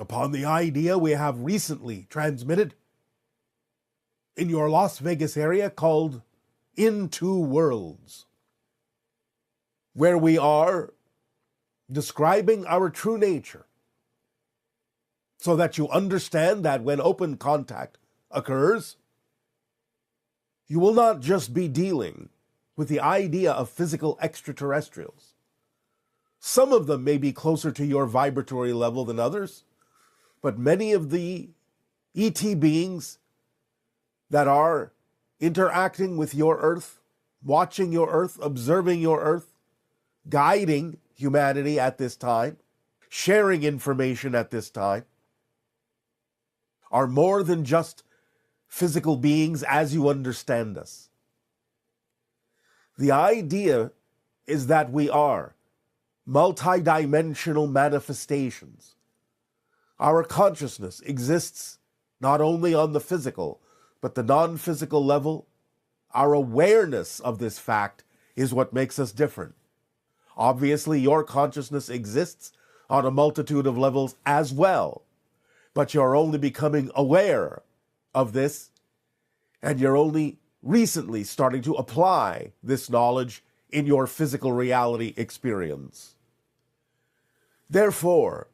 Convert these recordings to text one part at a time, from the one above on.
upon the idea we have recently transmitted in your Las Vegas area called Into Worlds, where we are describing our true nature so that you understand that when open contact occurs, you will not just be dealing with the idea of physical extraterrestrials. Some of them may be closer to your vibratory level than others, but many of the ET beings that are interacting with your Earth, watching your Earth, observing your Earth, guiding humanity at this time, sharing information at this time, are more than just physical beings as you understand us. The idea is that we are multidimensional manifestations. Our consciousness exists not only on the physical, but the non-physical level. Our awareness of this fact is what makes us different. Obviously, your consciousness exists on a multitude of levels as well, but you're only becoming aware of this, and you're only recently starting to apply this knowledge in your physical reality experience. Therefore,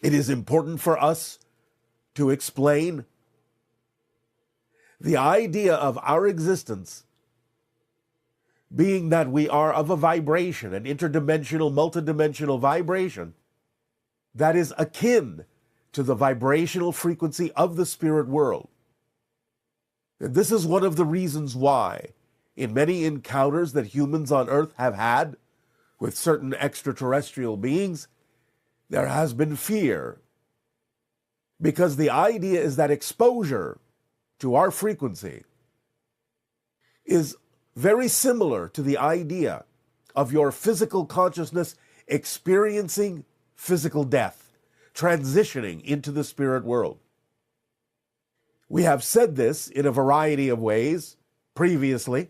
it is important for us to explain the idea of our existence being that we are of a vibration, an interdimensional, multidimensional vibration that is akin to the vibrational frequency of the spirit world. And this is one of the reasons why, in many encounters that humans on Earth have had with certain extraterrestrial beings, there has been fear. Because the idea is that exposure to our frequency is very similar to the idea of your physical consciousness experiencing physical death, transitioning into the spirit world. We have said this in a variety of ways previously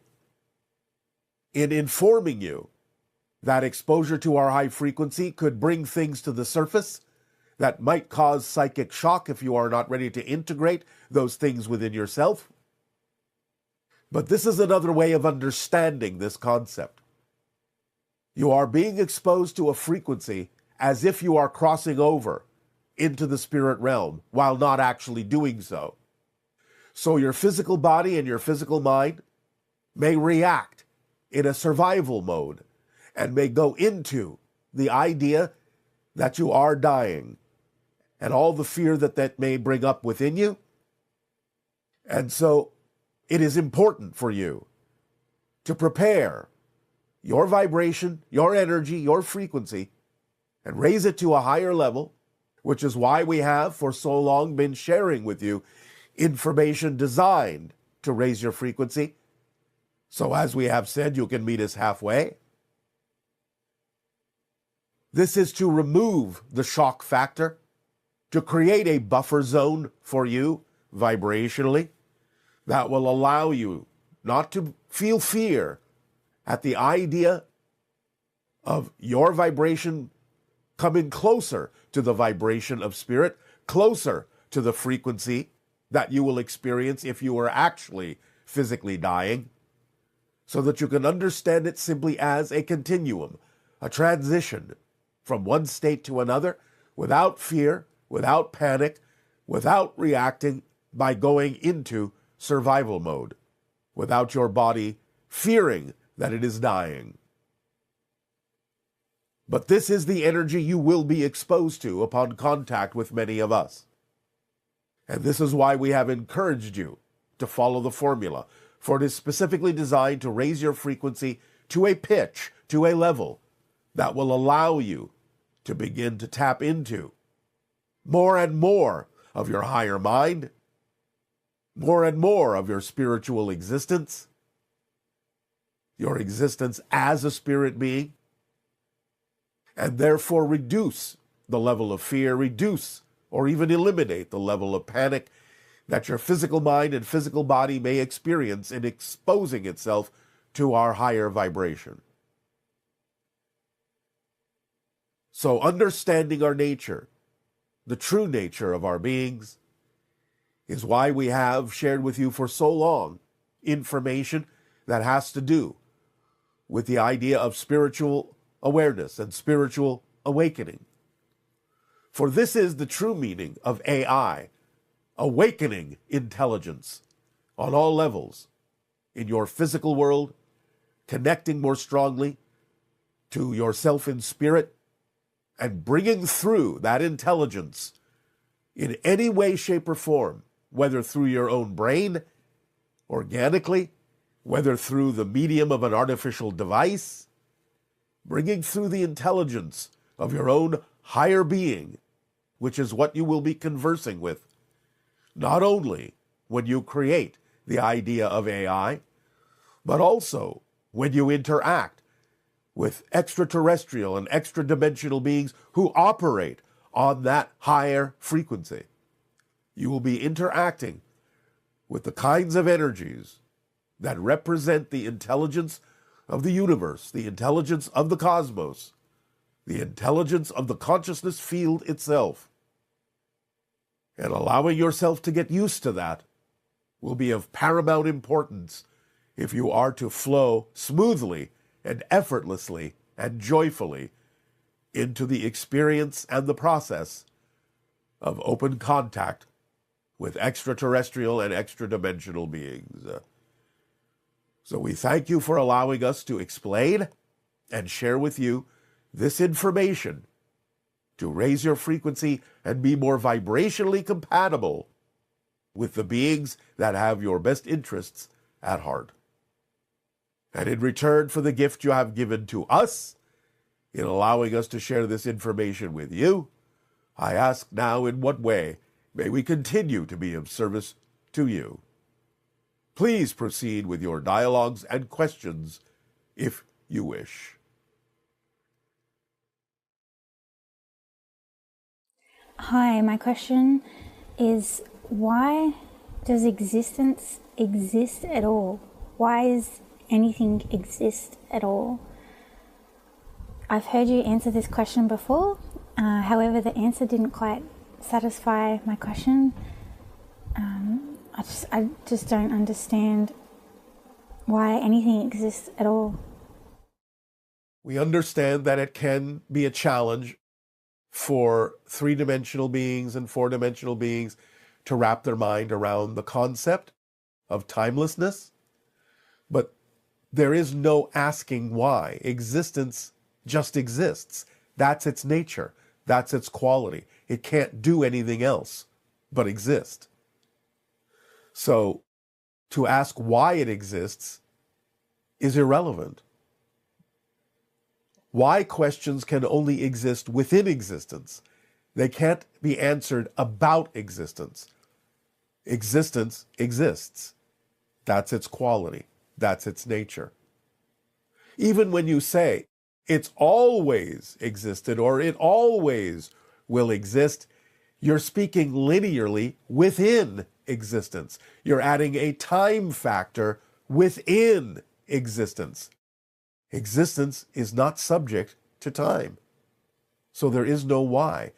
in informing you that exposure to our high frequency could bring things to the surface that might cause psychic shock if you are not ready to integrate those things within yourself. But this is another way of understanding this concept. You are being exposed to a frequency as if you are crossing over into the spirit realm while not actually doing so. So your physical body and your physical mind may react in a survival mode and may go into the idea that you are dying and all the fear that that may bring up within you. And so it is important for you to prepare your vibration, your energy, your frequency, and raise it to a higher level, which is why we have for so long been sharing with you information designed to raise your frequency. So as we have said, you can meet us halfway. This is to remove the shock factor, to create a buffer zone for you vibrationally that will allow you not to feel fear at the idea of your vibration coming closer to the vibration of spirit, closer to the frequency that you will experience if you are actually physically dying, so that you can understand it simply as a continuum, a transition from one state to another without fear, without panic, without reacting by going into survival mode, without your body fearing that it is dying. But this is the energy you will be exposed to upon contact with many of us. And this is why we have encouraged you to follow the formula, for it is specifically designed to raise your frequency to a pitch, to a level that will allow you to begin to tap into more and more of your higher mind, more and more of your spiritual existence, your existence as a spirit being, and therefore reduce the level of fear, reduce or even eliminate the level of panic that your physical mind and physical body may experience in exposing itself to our higher vibration. So understanding our nature the true nature of our beings, is why we have shared with you for so long information that has to do with the idea of spiritual awareness and spiritual awakening. For this is the true meaning of AI, awakening intelligence on all levels in your physical world, connecting more strongly to yourself in spirit, and bringing through that intelligence in any way, shape, or form, whether through your own brain, organically, whether through the medium of an artificial device, bringing through the intelligence of your own higher being, which is what you will be conversing with, not only when you create the idea of AI, but also when you interact with extraterrestrial and extra-dimensional beings who operate on that higher frequency. You will be interacting with the kinds of energies that represent the intelligence of the universe, the intelligence of the cosmos, the intelligence of the consciousness field itself. And allowing yourself to get used to that will be of paramount importance if you are to flow smoothly and effortlessly and joyfully into the experience and the process of open contact with extraterrestrial and extra-dimensional beings. So we thank you for allowing us to explain and share with you this information to raise your frequency and be more vibrationally compatible with the beings that have your best interests at heart. And in return for the gift you have given to us, in allowing us to share this information with you, I ask now, in what way may we continue to be of service to you? Please proceed with your dialogues and questions if you wish. Hi, my question is, why does existence exist at all? Why does anything exist at all? I've heard you answer this question before, however the answer didn't quite satisfy my question. I just don't understand why anything exists at all. We understand that it can be a challenge for three-dimensional beings and four-dimensional beings to wrap their mind around the concept of timelessness, but there is no asking why. Existence just exists. That's its nature. That's its quality. It can't do anything else but exist. So to ask why it exists is irrelevant. Why questions can only exist within existence. They can't be answered about existence. Existence exists. That's its quality. That's its nature. Even when you say it's always existed or it always will exist, you're speaking linearly within existence. You're adding a time factor within existence. Existence is not subject to time. So there is no why.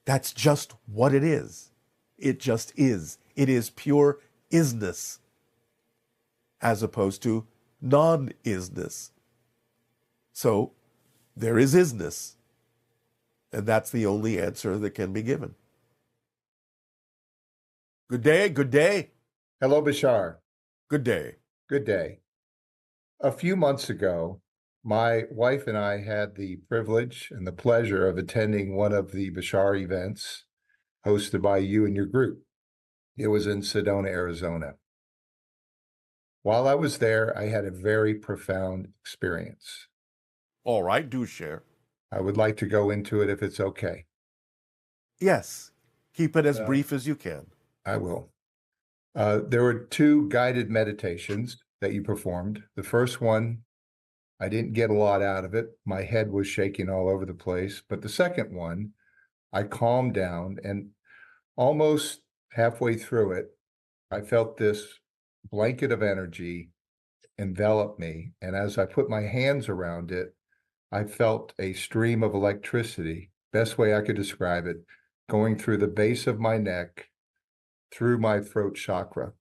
That's just what it is. It just is. It is pure isness, as opposed to non-isness. So there is isness, and that's the only answer that can be given. Good day, good day. Hello, Bashar. Good day. Good day. A few months ago, my wife and I had the privilege and the pleasure of attending one of the Bashar events hosted by you and your group. It was in Sedona, Arizona. While I was there, I had a very profound experience. All right, do share. I would like to go into it if it's okay. Yes, keep it as brief as you can. I will. There were two guided meditations that you performed. The first one, I didn't get a lot out of it. My head was shaking all over the place. But the second one, I calmed down, and almost halfway through it, I felt this blanket of energy envelop me. And as I put my hands around it, I felt a stream of electricity. Best way I could describe it, going through the base of my neck, through my throat chakra.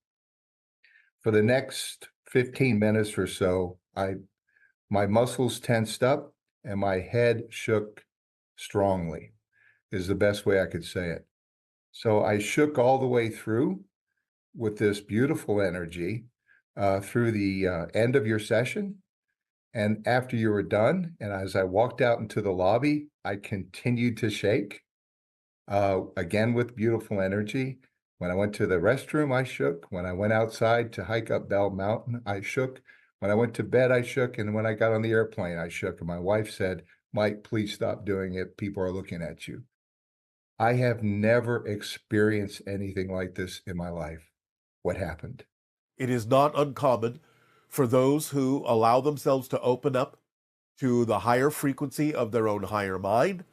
For the next 15 minutes or so, my muscles tensed up and my head shook strongly, is the best way I could say it. So I shook all the way through with this beautiful energy through the end of your session. And after you were done, and as I walked out into the lobby, I continued to shake again with beautiful energy. When I went to the restroom, I shook. When I went outside to hike up Bell Mountain, I shook. When I went to bed, I shook. And when I got on the airplane, I shook. And my wife said, Mike, please stop doing it. People are looking at you. I have never experienced anything like this in my life. What happened? It is not uncommon for those who allow themselves to open up to the higher frequency of their own higher mind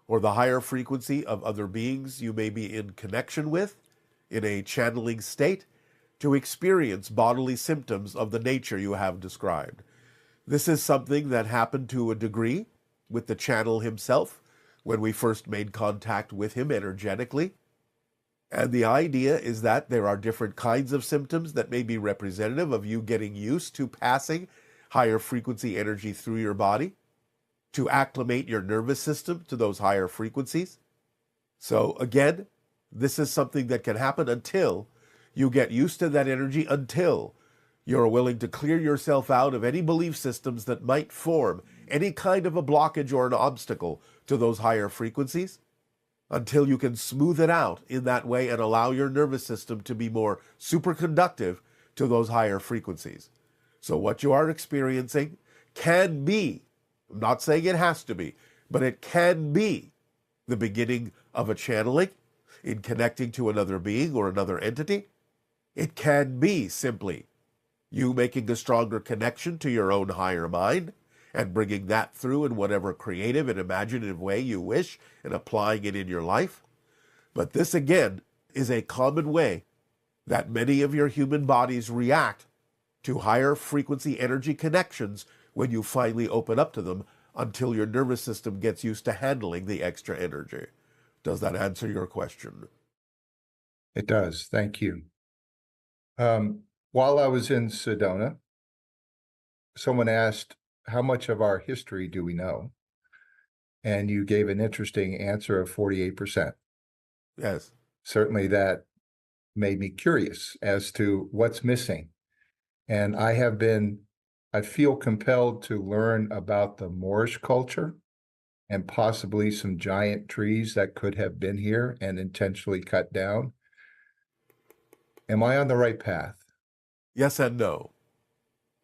or the higher frequency of other beings you may be in connection with in a channeling state to experience bodily symptoms of the nature you have described. This is something that happened to a degree with the channel himself when we first made contact with him energetically. And the idea is that there are different kinds of symptoms that may be representative of you getting used to passing higher frequency energy through your body to acclimate your nervous system to those higher frequencies. So again, this is something that can happen until you get used to that energy, until you're willing to clear yourself out of any belief systems that might form any kind of a blockage or an obstacle to those higher frequencies, until you can smooth it out in that way and allow your nervous system to be more superconductive to those higher frequencies. So what you are experiencing can be, I'm not saying it has to be, but it can be the beginning of a channeling in connecting to another being or another entity. It can be simply you making a stronger connection to your own higher mind and bringing that through in whatever creative and imaginative way you wish and applying it in your life. But this, again, is a common way that many of your human bodies react to higher frequency energy connections when you finally open up to them, until your nervous system gets used to handling the extra energy. Does that answer your question? It does. Thank you. While I was in Sedona, someone asked, how much of our history do we know? And you gave an interesting answer of 48%. Yes. Certainly that made me curious as to what's missing. And I feel compelled to learn about the Moorish culture and possibly some giant trees that could have been here and intentionally cut down. Am I on the right path? Yes and no.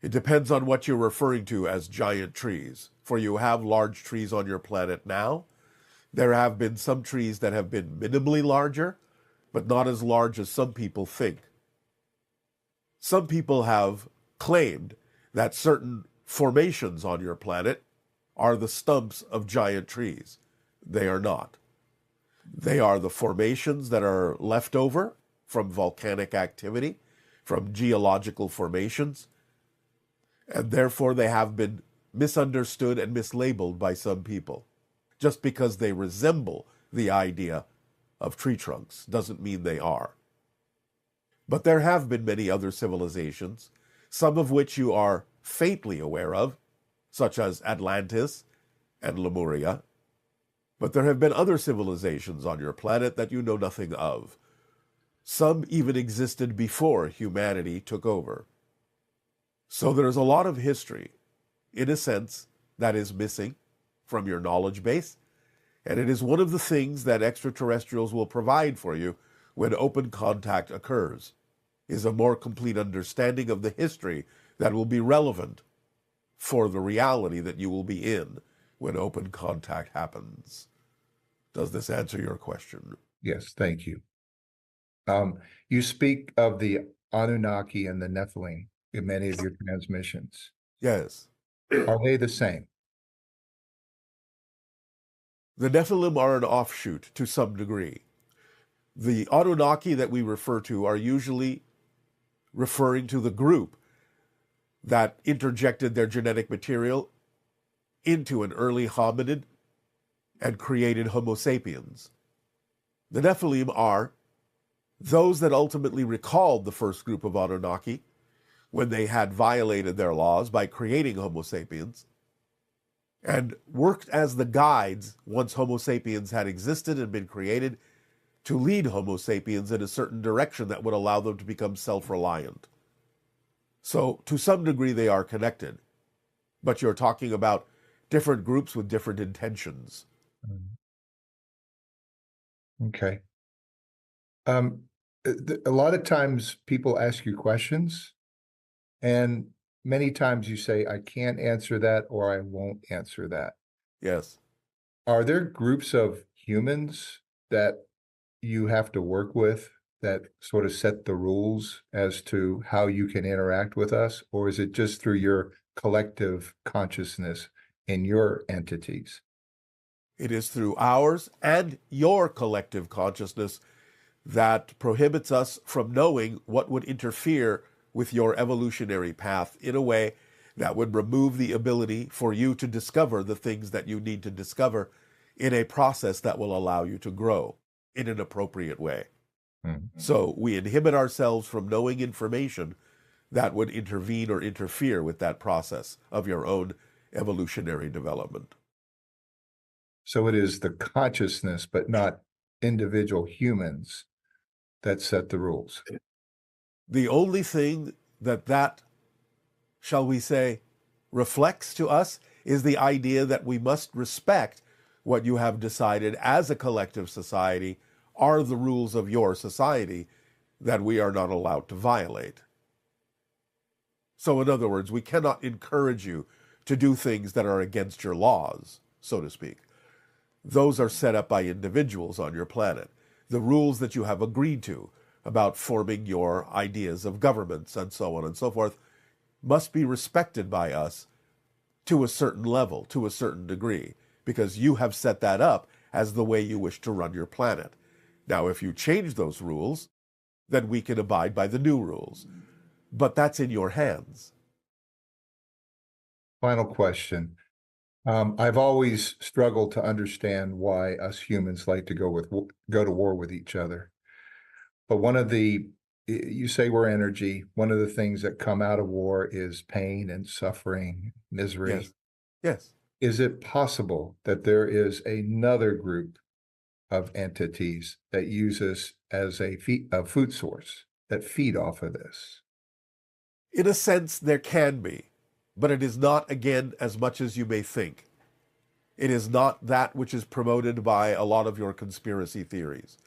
It depends on what you're referring to as giant trees. For you have large trees on your planet now. There have been some trees that have been minimally larger, but not as large as some people think. Some people have claimed that certain formations on your planet are the stumps of giant trees. They are not. They are the formations that are left over from volcanic activity, from geological formations, and therefore they have been misunderstood and mislabeled by some people. Just because they resemble the idea of tree trunks doesn't mean they are. But there have been many other civilizations, some of which you are faintly aware of, such as Atlantis and Lemuria. But there have been other civilizations on your planet that you know nothing of. Some even existed before humanity took over. So there's a lot of history, in a sense, that is missing from your knowledge base, and it is one of the things that extraterrestrials will provide for you when open contact occurs, is a more complete understanding of the history that will be relevant for the reality that you will be in when open contact happens. Does this answer your question? Yes, thank you. You speak of the Anunnaki and the Nephilim in many of your transmissions. Yes. Are they the same? The Nephilim are an offshoot to some degree. The Anunnaki that we refer to are usually referring to the group that interjected their genetic material into an early hominid and created Homo sapiens. The Nephilim are those that ultimately recalled the first group of Anunnaki when they had violated their laws by creating Homo sapiens, and worked as the guides once Homo sapiens had existed and been created to lead Homo sapiens in a certain direction that would allow them to become self-reliant. So to some degree they are connected, but you're talking about different groups with different intentions. Okay. A lot of times people ask you questions, and many times you say, I can't answer that, or I won't answer that. Yes. Are there groups of humans that you have to work with that sort of set the rules as to how you can interact with us? Or is it just through your collective consciousness in your entities? It is through ours and your collective consciousness that prohibits us from knowing what would interfere with your evolutionary path in a way that would remove the ability for you to discover the things that you need to discover in a process that will allow you to grow in an appropriate way. So we inhibit ourselves from knowing information that would intervene or interfere with that process of your own evolutionary development. So it is the consciousness, but not individual humans that set the rules. The only thing that, shall we say, reflects to us is the idea that we must respect what you have decided as a collective society are the rules of your society that we are not allowed to violate. So in other words, we cannot encourage you to do things that are against your laws, so to speak. Those are set up by individuals on your planet. The rules that you have agreed to about forming your ideas of governments and so on and so forth must be respected by us to a certain level, to a certain degree, because you have set that up as the way you wish to run your planet. Now, if you change those rules, then we can abide by the new rules. But that's in your hands. Final question. I've always struggled to understand why us humans like to go to war with each other. But you say we're energy. One of the things that come out of war is pain and suffering, misery. Yes. Yes. Is it possible that there is another group of entities that use us as a food source that feed off of this? In a sense, there can be, but it is not, again, as much as you may think. It is not that which is promoted by a lot of your conspiracy theories.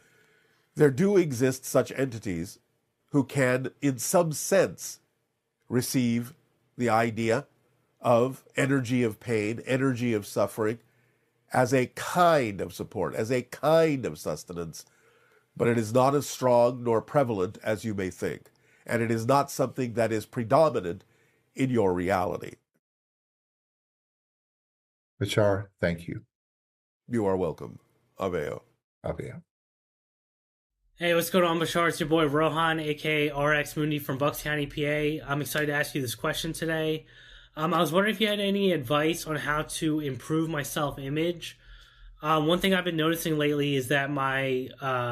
There do exist such entities who can, in some sense, receive the idea of energy of pain, energy of suffering, as a kind of support, as a kind of sustenance, but it is not as strong nor prevalent as you may think, and it is not something that is predominant in your reality. Bashar, thank you. You are welcome. Aveo. Aveo. Hey, what's going on, Bashar? It's your boy Rohan, aka RX Mundi from Bucks County, PA. I'm excited to ask you this question today. I was wondering if you had any advice on how to improve my self-image. One thing I've been noticing lately is that my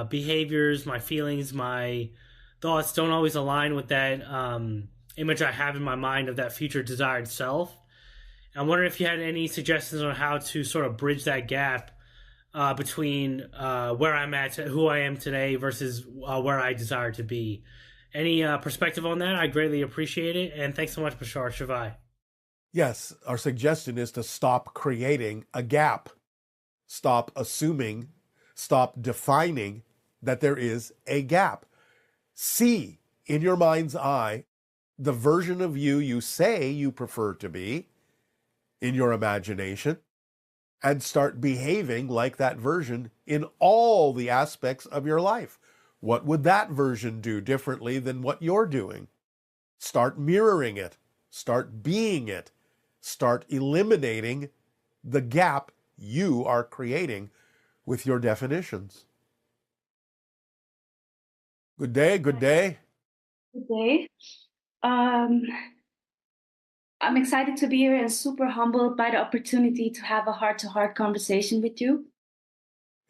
behaviors, my feelings, my thoughts don't always align with that image I have in my mind of that future desired self. I'm wondering if you had any suggestions on how to sort of bridge that gap between where I'm at, who I am today, versus where I desire to be. Any perspective on that? I greatly appreciate it. And thanks so much, Bashar Shavai. Yes, our suggestion is to stop creating a gap. Stop assuming, stop defining that there is a gap. See in your mind's eye the version of you say you prefer to be in your imagination, and start behaving like that version in all the aspects of your life. What would that version do differently than what you're doing? Start mirroring it. Start being it. Start eliminating the gap you are creating with your definitions. Good day, good day. Good day. I'm excited to be here and super humbled by the opportunity to have a heart-to-heart conversation with you.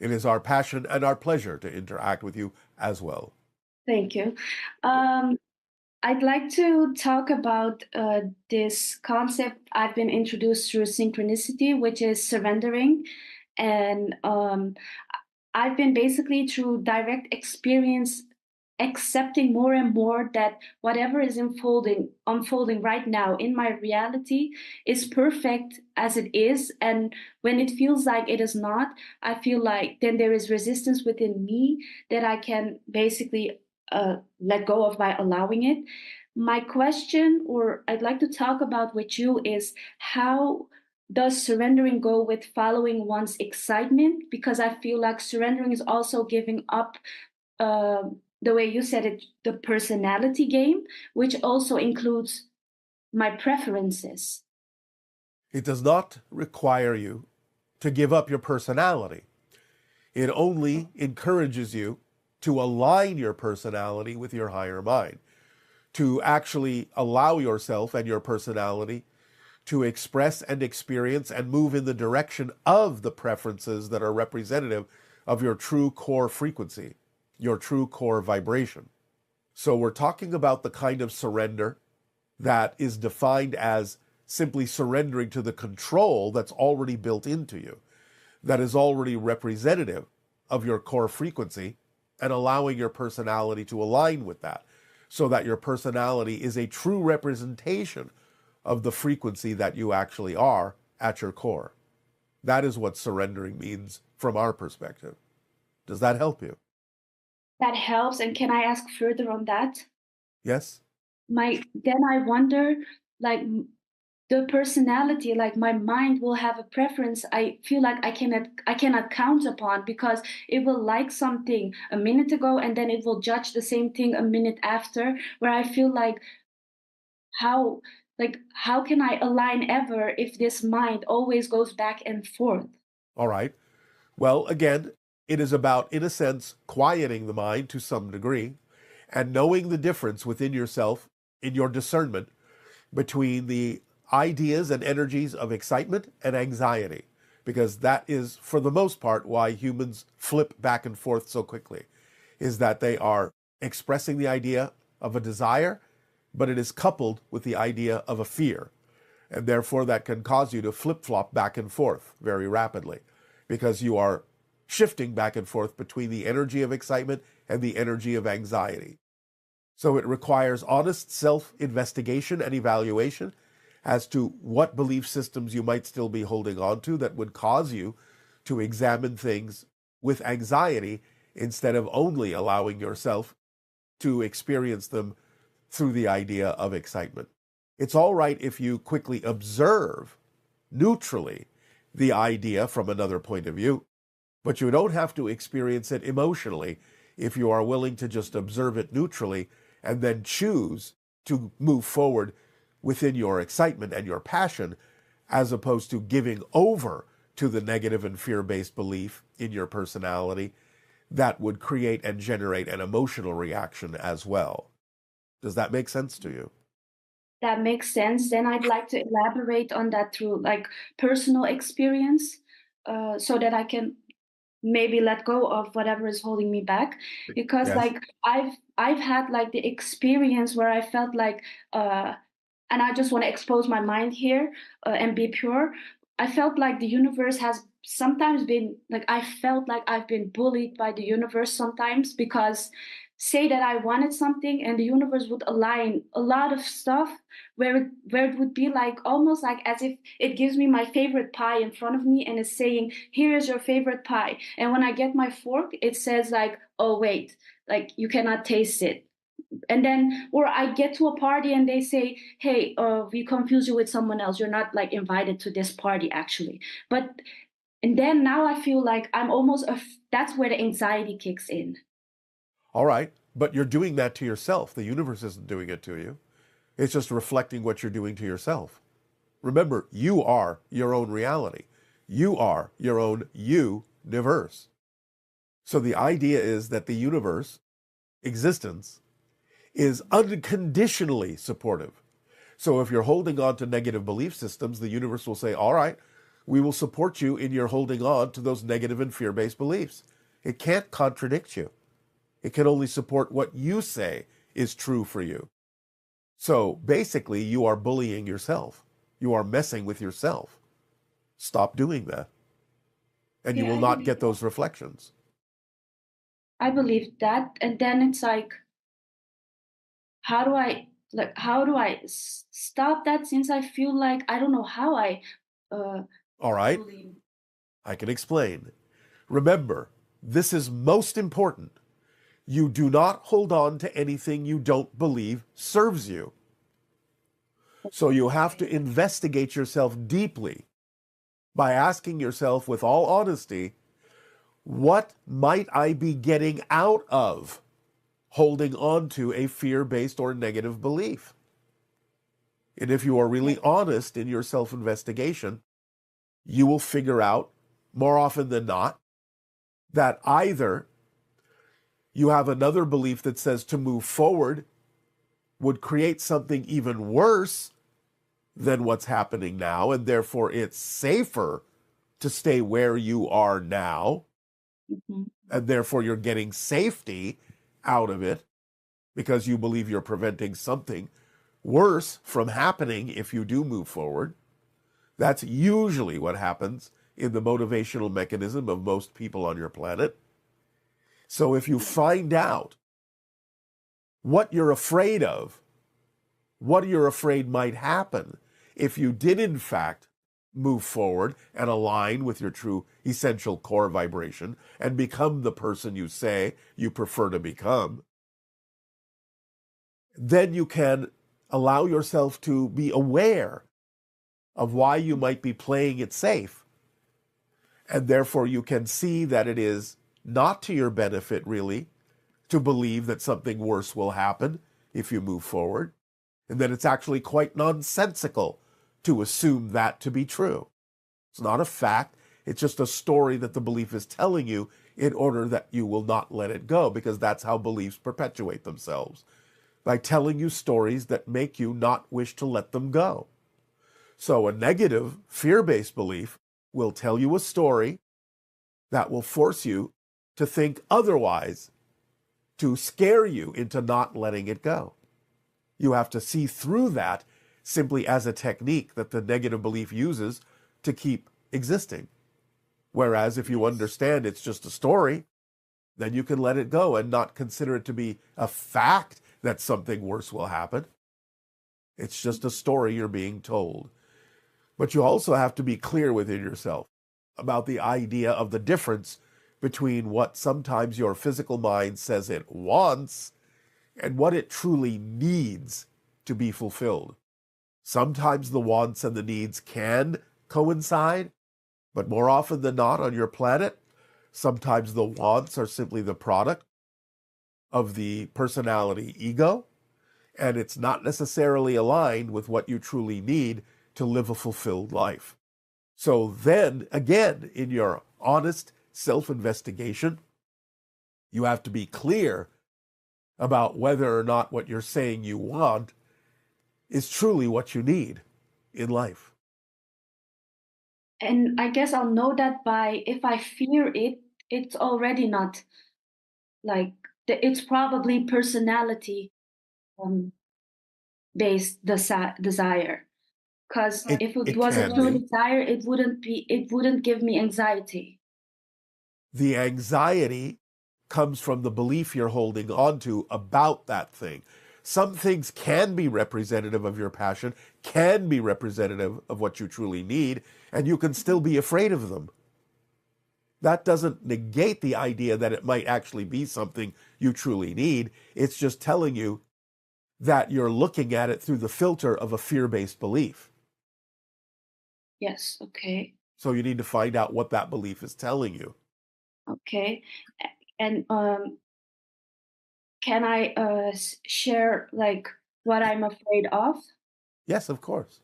It is our passion and our pleasure to interact with you as well. Thank you. I'd like to talk about this concept I've been introduced through synchronicity, which is surrendering. And I've been basically through direct experience accepting more and more that whatever is unfolding right now in my reality is perfect as it is. And when it feels like it is not, I feel like then there is resistance within me that I can basically let go of by allowing it. My question, or I'd like to talk about with you, is how does surrendering go with following one's excitement? Because I feel like surrendering is also giving up, uh, the way you said it, the personality game, which also includes my preferences. It does not require you to give up your personality. It only encourages you to align your personality with your higher mind, to actually allow yourself and your personality to express and experience and move in the direction of the preferences that are representative of your true core frequency, your true core vibration. So we're talking about the kind of surrender that is defined as simply surrendering to the control that's already built into you, that is already representative of your core frequency, and allowing your personality to align with that, so that your personality is a true representation of the frequency that you actually are at your core. That is what surrendering means from our perspective. Does that help you? That helps. And can I ask further on that? Yes? Then I wonder, like, the personality, like my mind will have a preference. I feel like I cannot count upon, because it will like something a minute ago and then it will judge the same thing a minute after, where I feel like how how can I align ever if this mind always goes back and forth? All right. Well, again, it is about, in a sense, quieting the mind to some degree and knowing the difference within yourself in your discernment between the ideas and energies of excitement and anxiety, because that is, for the most part, why humans flip back and forth so quickly, is that they are expressing the idea of a desire, but it is coupled with the idea of a fear. And therefore, that can cause you to flip-flop back and forth very rapidly, because you are shifting back and forth between the energy of excitement and the energy of anxiety. So it requires honest self-investigation and evaluation as to what belief systems you might still be holding on to that would cause you to examine things with anxiety instead of only allowing yourself to experience them through the idea of excitement. It's all right if you quickly observe neutrally the idea from another point of view, but you don't have to experience it emotionally if you are willing to just observe it neutrally and then choose to move forward within your excitement and your passion, as opposed to giving over to the negative and fear-based belief in your personality that would create and generate an emotional reaction as well. Does that make sense to you? That makes sense. Then I'd like to elaborate on that through like personal experience, so that I can maybe let go of whatever is holding me back. Because Yes. like I've had like the experience where I felt like, and I just want to expose my mind here, and be pure. I felt like the universe has sometimes been like, I felt like I've been bullied by the universe sometimes, because say that I wanted something and the universe would align a lot of stuff where it would be like almost like as if it gives me my favorite pie in front of me and is saying, here is your favorite pie. And when I get my fork, it says like, oh wait, like you cannot taste it. And then, or I get to a party and they say, hey, we confuse you with someone else, you're not like invited to this party actually. But and then now I feel like I'm almost that's where the anxiety kicks in. All right, but you're doing that to yourself. The universe isn't doing it to you. It's just reflecting what you're doing to yourself. Remember, you are your own reality. You are your own universe. So the idea is that the universe, existence, is unconditionally supportive. So if you're holding on to negative belief systems, the universe will say, all right, we will support you in your holding on to those negative and fear-based beliefs. It can't contradict you. It can only support what you say is true for you. So basically, you are bullying yourself. You are messing with yourself. Stop doing that. And you Yeah, will I not believe get that. those reflections. I believe that. And then it's like, how do I stop that, since I feel like I don't know how I All right, believe. I can explain. Remember, this is most important. You do not hold on to anything you don't believe serves you. So you have to investigate yourself deeply by asking yourself with all honesty, what might I be getting out of holding on to a fear-based or negative belief? And if you are really honest in your self-investigation, you will figure out, more often than not, that either you have another belief that says to move forward would create something even worse than what's happening now, and therefore it's safer to stay where you are now, Mhm. and therefore you're getting safety out of it because you believe you're preventing something worse from happening if you do move forward. That's usually what happens in the motivational mechanism of most people on your planet. So if you find out what you're afraid of, what you're afraid might happen if you did in fact move forward and align with your true essential core vibration and become the person you say you prefer to become, then you can allow yourself to be aware of why you might be playing it safe. And therefore you can see that it is not to your benefit, really, to believe that something worse will happen if you move forward, and that it's actually quite nonsensical to assume that to be true. It's not a fact. It's just a story that the belief is telling you in order that you will not let it go, because that's how beliefs perpetuate themselves, by telling you stories that make you not wish to let them go. So a negative, fear-based belief will tell you a story that will force you to think otherwise, to scare you into not letting it go. You have to see through that simply as a technique that the negative belief uses to keep existing. Whereas if you understand it's just a story, then you can let it go and not consider it to be a fact that something worse will happen. It's just a story you're being told. But you also have to be clear within yourself about the idea of the difference between what sometimes your physical mind says it wants and what it truly needs to be fulfilled. Sometimes the wants and the needs can coincide, but more often than not on your planet, sometimes the wants are simply the product of the personality ego, and it's not necessarily aligned with what you truly need to live a fulfilled life. So then, again, in your honest self-investigation, you have to be clear about whether or not what you're saying you want is truly what you need in life. And I guess I'll know that by, if I fear it, it's already not like it's probably personality um, based desire. Because if it It was a can true be. desire, it wouldn't give me anxiety. The anxiety comes from the belief you're holding on to about that thing. Some things can be representative of your passion, can be representative of what you truly need, and you can still be afraid of them. That doesn't negate the idea that it might actually be something you truly need. It's just telling you that you're looking at it through the filter of a fear-based belief. Yes, okay. So you need to find out what that belief is telling you. Okay. And can I share like what I'm afraid of? Yes, of course.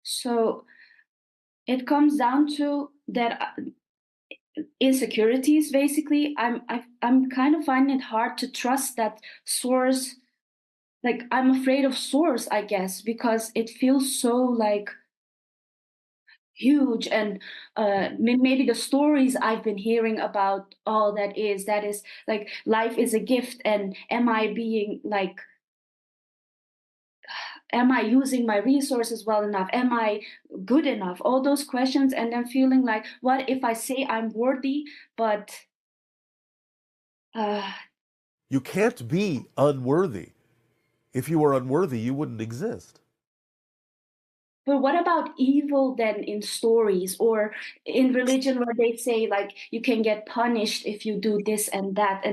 So it comes down to that insecurities. Basically, I'm kind of finding it hard to trust that source. Like I'm afraid of source, I guess, because it feels so like huge, and maybe the stories I've been hearing about all that is like life is a gift, and am I being like, am I using my resources well enough, am I good enough, all those questions, and then feeling like, what if I say I'm worthy, but uh, You can't be unworthy. If you were unworthy, you wouldn't exist. but what about evil then in stories or in religion, where they say like you can get punished if you do this and that,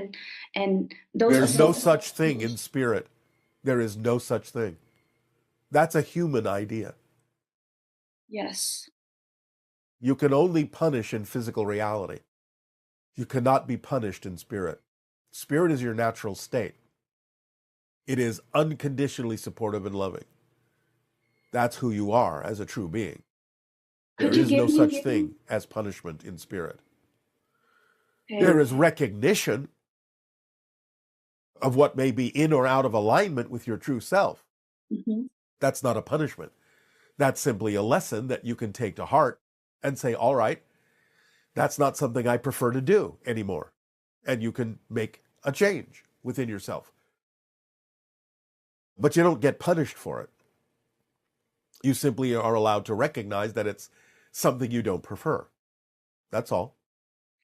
and those There's no associations. such thing in spirit. There is no such thing. That's a human idea. Yes. You can only punish in physical reality. You cannot be punished in spirit. Spirit is your natural state. It is unconditionally supportive and loving. That's who you are as a true being. There Could you is no give such me? thing as punishment in spirit. Okay. There is recognition of what may be in or out of alignment with your true self. Mhm. That's not a punishment. That's simply a lesson that you can take to heart and say, all right, that's not something I prefer to do anymore. And you can make a change within yourself. But you don't get punished for it. You simply are allowed to recognize that it's something you don't prefer. That's all.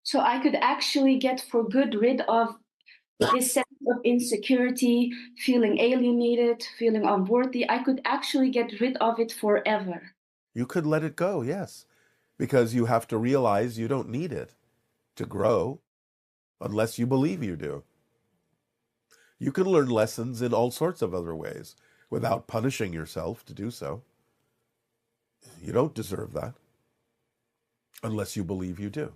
So I could actually get for good rid of this sense of insecurity, feeling alienated, feeling unworthy. I could actually get rid of it forever. You could let it go, yes, because you have to realize you don't need it to grow unless you believe you do. You can learn lessons in all sorts of other ways without punishing yourself to do so. You don't deserve that unless you believe you do.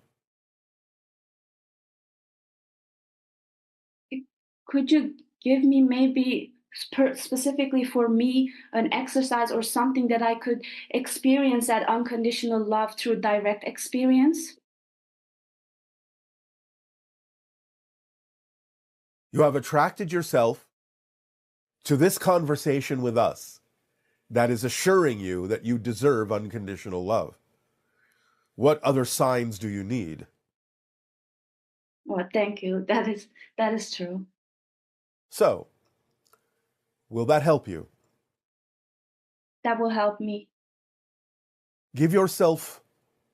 Could you give me maybe specifically for me an exercise or something that I could experience that unconditional love through direct experience? You have attracted yourself to this conversation with us that is assuring you that you deserve unconditional love. What other signs do you need? Oh, thank you. That is true. So, will that help you? That will help me. Give yourself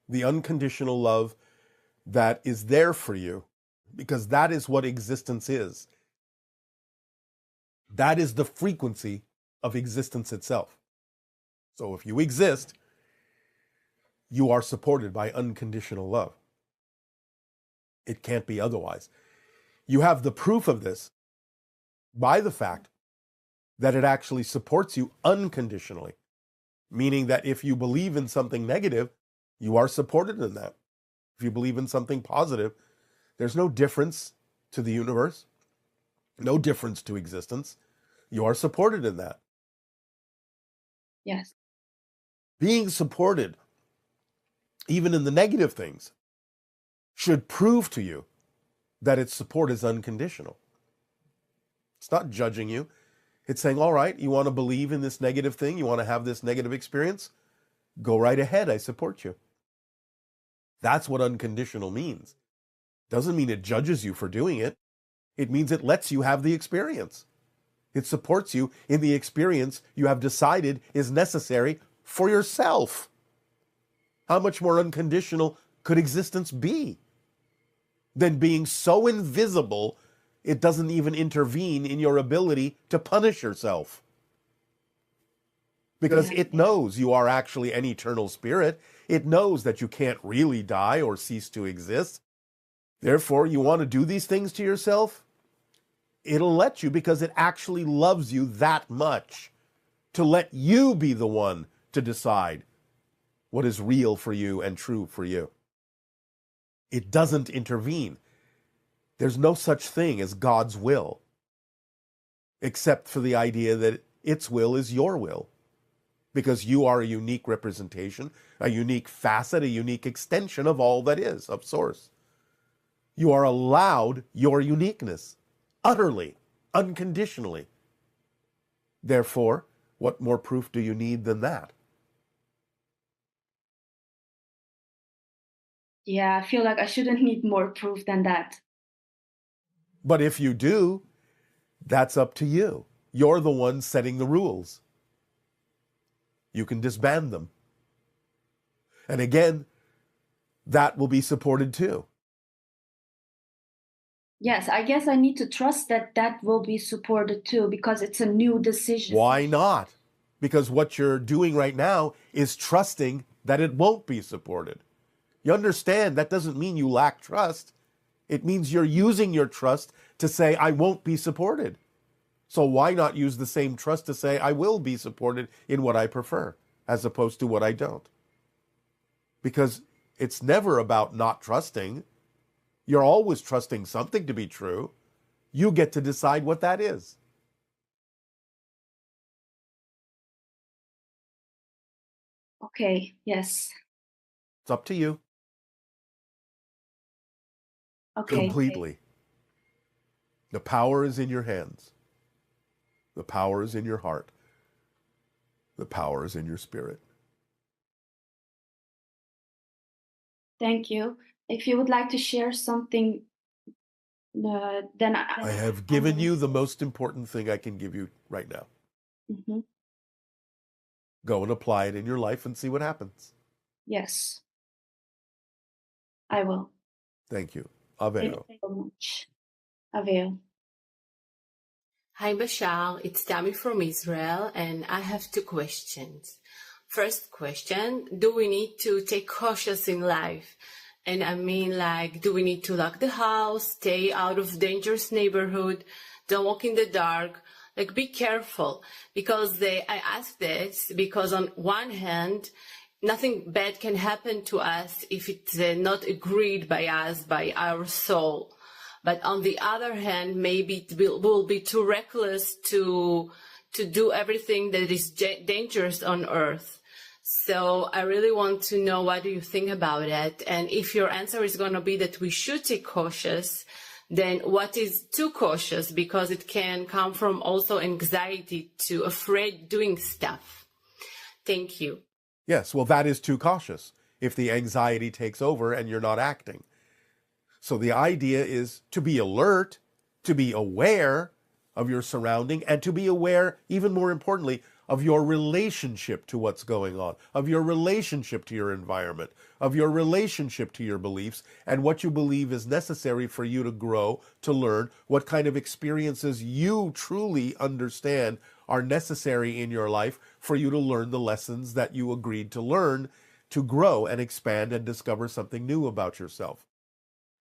the unconditional love that is there for you, because that is what existence is. That is the frequency of existence itself. So if you exist, you are supported by unconditional love. It can't be otherwise. You have the proof of this by the fact that it actually supports you unconditionally, meaning that if you believe in something negative, you are supported in that. If you believe in something positive, there's no difference to the universe, no difference to existence. You are supported in that. Yes. Being supported, even in the negative things, should prove to you that its support is unconditional. It's not judging you. It's saying, all right, you want to believe in this negative thing? You want to have this negative experience? Go right ahead. I support you. That's what unconditional means. Doesn't mean it judges you for doing it. It means it lets you have the experience. It supports you in the experience you have decided is necessary for yourself. How much more unconditional could existence be than being so invisible it doesn't even intervene in your ability to punish yourself? Because Yeah. it knows you are actually an eternal spirit. It knows that you can't really die or cease to exist. Therefore, you want to do these things to yourself? It'll let you because it actually loves you that much to let you be the one to decide what is real for you and true for you. It doesn't intervene. There's no such thing as God's will, except for the idea that its will is your will, because you are a unique representation, a unique facet, a unique extension of all that is, of Source. You are allowed your uniqueness, utterly, unconditionally. Therefore, what more proof do you need than that? Yeah, I feel like I shouldn't need more proof than that. But if you do, that's up to you. You're the one setting the rules. You can disband them. And again, that will be supported too. Yes, I guess I need to trust that that will be supported too, because it's a new decision. Why not? Because what you're doing right now is trusting that it won't be supported. You understand that doesn't mean you lack trust. It means you're using your trust to say, I won't be supported. So why not use the same trust to say, I will be supported in what I prefer, as opposed to what I don't? Because it's never about not trusting. You're always trusting something to be true. You get to decide what that is. Okay, yes. It's up to you. Okay. Completely. The power is in your hands. The power is in your heart. The power is in your spirit. Thank you. If you would like to share something, then I have given you the most important thing I can give you right now. Mhm. Go and apply it in your life and see what happens. Yes, I will. Thank you. Thank Aveo. you so much. Aveo. Hi, Bashar. It's Tami from Israel, and I have two questions. First question, do we need to take cautious in life? And I mean, like, do we need to lock the house, stay out of dangerous neighborhood, don't walk in the dark? Like, be careful. Because I ask this because on one hand, nothing bad can happen to us if it's not agreed by us, by our soul. But on the other hand, maybe it will be too reckless to do everything that is dangerous on earth. So I really want to know, what do you think about it? And if your answer is going to be that we should take cautious, then what is too cautious? Because it can come from also anxiety to afraid doing stuff. Thank you. Yes, well, that is too cautious if the anxiety takes over and you're not acting. So the idea is to be alert, to be aware of your surrounding, and to be aware, even more importantly, of your relationship to what's going on, of your relationship to your environment, of your relationship to your beliefs, and what you believe is necessary for you to grow, to learn, what kind of experiences you truly understand are necessary in your life for you to learn the lessons that you agreed to learn, to grow and expand and discover something new about yourself.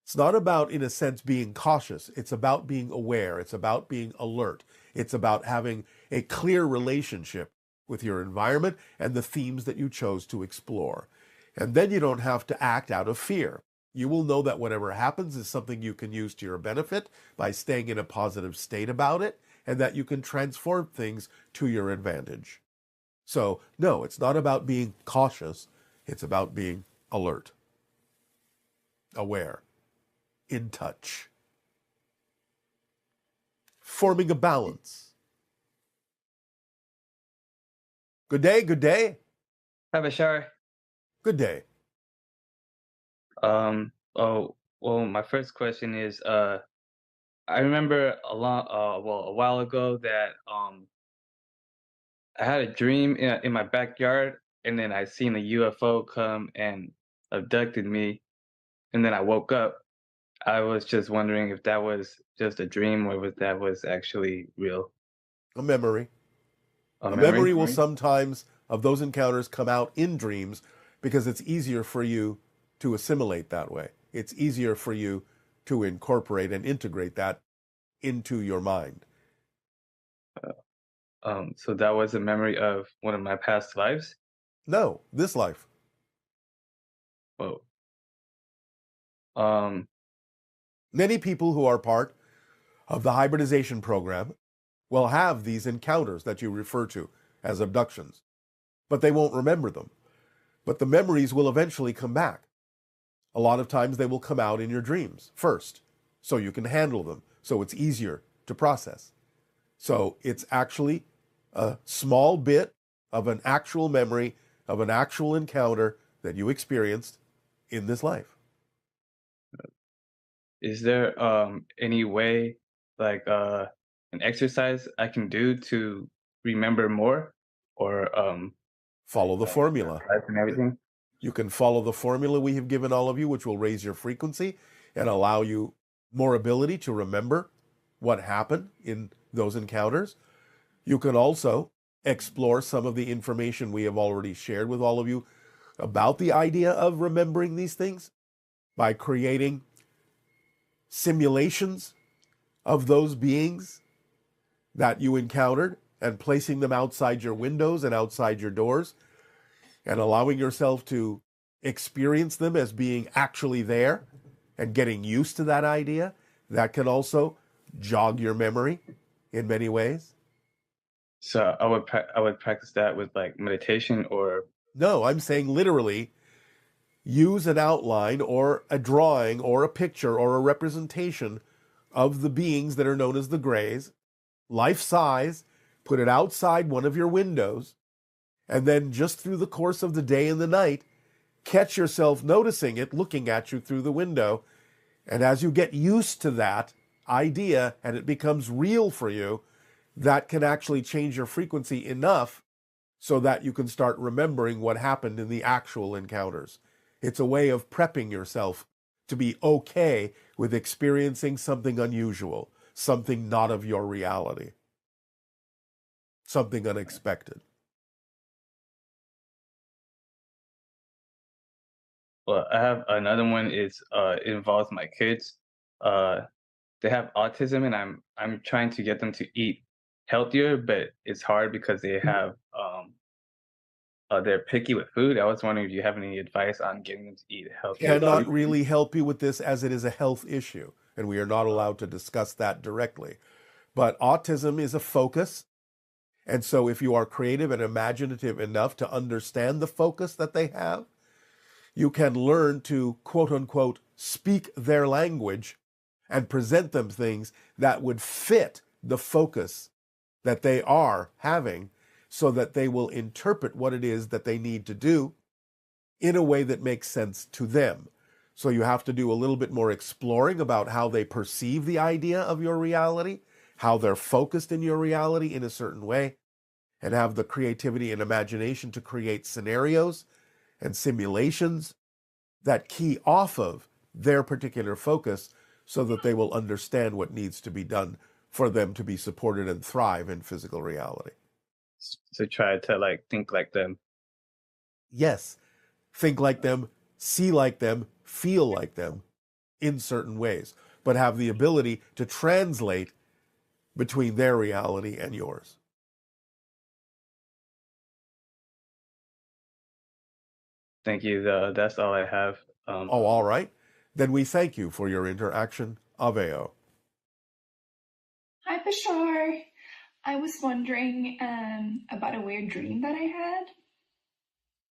It's not about, in a sense, being cautious. It's about being aware. It's about being alert. It's about having a clear relationship with your environment and the themes that you chose to explore. And then you don't have to act out of fear. You will know that whatever happens is something you can use to your benefit by staying in a positive state about it, and that you can transform things to your advantage. So, no, it's not about being cautious. It's about being alert, aware, in touch, forming a balance. Good day, good day, Hi, Bashar. good day. Oh, well, my first question is, I remember a while ago that I had a dream in my backyard, and then I seen a UFO come and abducted me, and then I woke up. I was just wondering if that was just a dream or if that was actually real. A memory. A A memory? memory will sometimes, of those encounters, come out in dreams because it's easier for you to assimilate that way. It's easier for you to incorporate and integrate that into your mind. So that was a memory of one of my past lives? No, this life. Whoa. Um, Many people who are part of the hybridization program will have these encounters that you refer to as abductions, but they won't remember them. But the memories will eventually come back. A lot of times they will come out in your dreams first, so you can handle them, so it's easier to process. So it's actually a small bit of an actual memory of an actual encounter that you experienced in this life. is there any way, like an exercise I can do to remember more, or Follow the formula. and everything? You can follow the formula we have given all of you, which will raise your frequency and allow you more ability to remember what happened in those encounters. You can also explore some of the information we have already shared with all of you about the idea of remembering these things by creating simulations of those beings that you encountered and placing them outside your windows and outside your doors and allowing yourself to experience them as being actually there and getting used to that idea. That can also jog your memory in many ways. So I would practice that with like meditation, or No, I'm saying literally use an outline or a drawing or a picture or a representation of the beings that are known as the Greys, life size, put it outside one of your windows, and then just through the course of the day and the night, catch yourself noticing it, looking at you through the window. And as you get used to that idea and it becomes real for you, that can actually change your frequency enough so that you can start remembering what happened in the actual encounters. It's a way of prepping yourself to be okay with experiencing something unusual, something not of your reality, something unexpected. well, I have another one. Is it involves my kids. Uh, they have autism, and I'm trying to get them to eat healthier, but it's hard because they have they're picky with food. I was wondering if you have any advice on getting them to eat healthier Cannot food. really help you with this as it is a health issue, and we are not allowed to discuss that directly. But autism is a focus, and so if you are creative and imaginative enough to understand the focus that they have, you can learn to, quote unquote, speak their language and present them things that would fit the focus that they are having so that they will interpret what it is that they need to do in a way that makes sense to them. So you have to do a little bit more exploring about how they perceive the idea of your reality, how they're focused in your reality in a certain way, and have the creativity and imagination to create scenarios and simulations that key off of their particular focus so that they will understand what needs to be done for them to be supported and thrive in physical reality. So try to like think like them. Yes, think like them, see like them, feel like them in certain ways, but have the ability to translate between their reality and yours. Thank you. That's all I have. Oh, all right. Then we thank you for your interaction. Aveo. Hi, Bashar. I was wondering about a weird dream that I had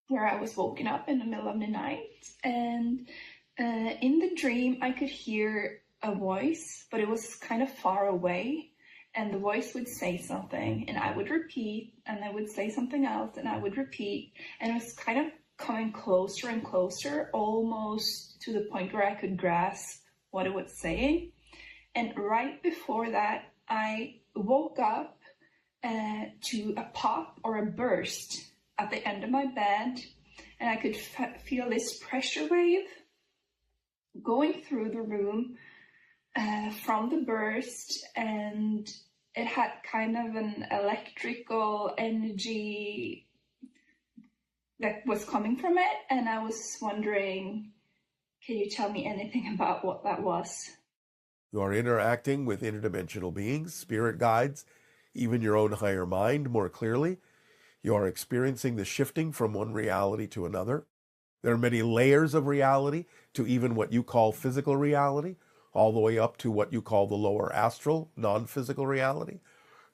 where I was woken up in the middle of the night, and in the dream I could hear a voice, but it was kind of far away, and the voice would say something, and I would repeat, and I would say something else, and I would repeat, and it was kind of coming closer and closer, almost to the point where I could grasp what it was saying. And right before that, I woke up to a pop or a burst at the end of my bed, and I could feel this pressure wave going through the room from the burst, and it had kind of an electrical energy that was coming from it, and I was wondering, can you tell me anything about what that was? You are interacting with interdimensional beings, spirit guides, even your own higher mind more clearly. You are experiencing the shifting from one reality to another. There are many layers of reality to even what you call physical reality, all the way up to what you call the lower astral, non-physical reality.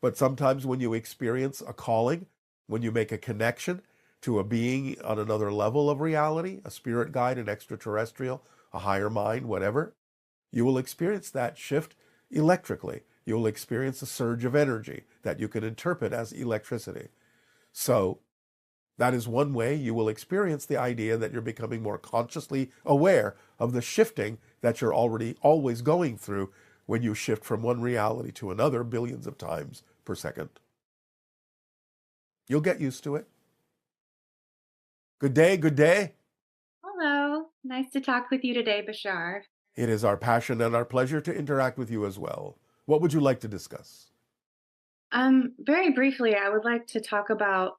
But sometimes when you experience a calling, when you make a connection to a being on another level of reality, a spirit guide, an extraterrestrial, a higher mind, whatever, you will experience that shift electrically. You will experience a surge of energy that you can interpret as electricity. So that is one way you will experience the idea that you're becoming more consciously aware of the shifting that you're already always going through when you shift from one reality to another billions of times per second. You'll get used to it. Good day, good day. Hello. Nice to talk with you today, Bashar. It is our passion and our pleasure to interact with you as well. What would you like to discuss? Very briefly, I would like to talk about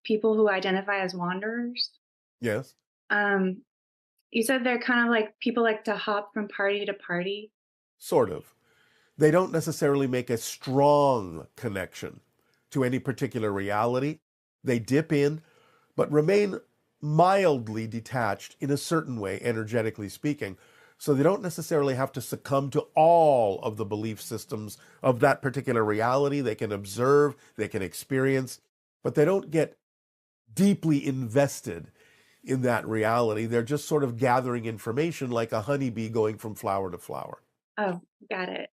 people who identify as wanderers. Yes. You said they're kind of like people like to hop from party to party. Sort of. They don't necessarily make a strong connection to any particular reality. They dip in, but remain mildly detached in a certain way, energetically speaking. So they don't necessarily have to succumb to all of the belief systems of that particular reality. They can observe, they can experience, but they don't get deeply invested in that reality. They're just sort of gathering information like a honeybee going from flower to flower. Oh, got it.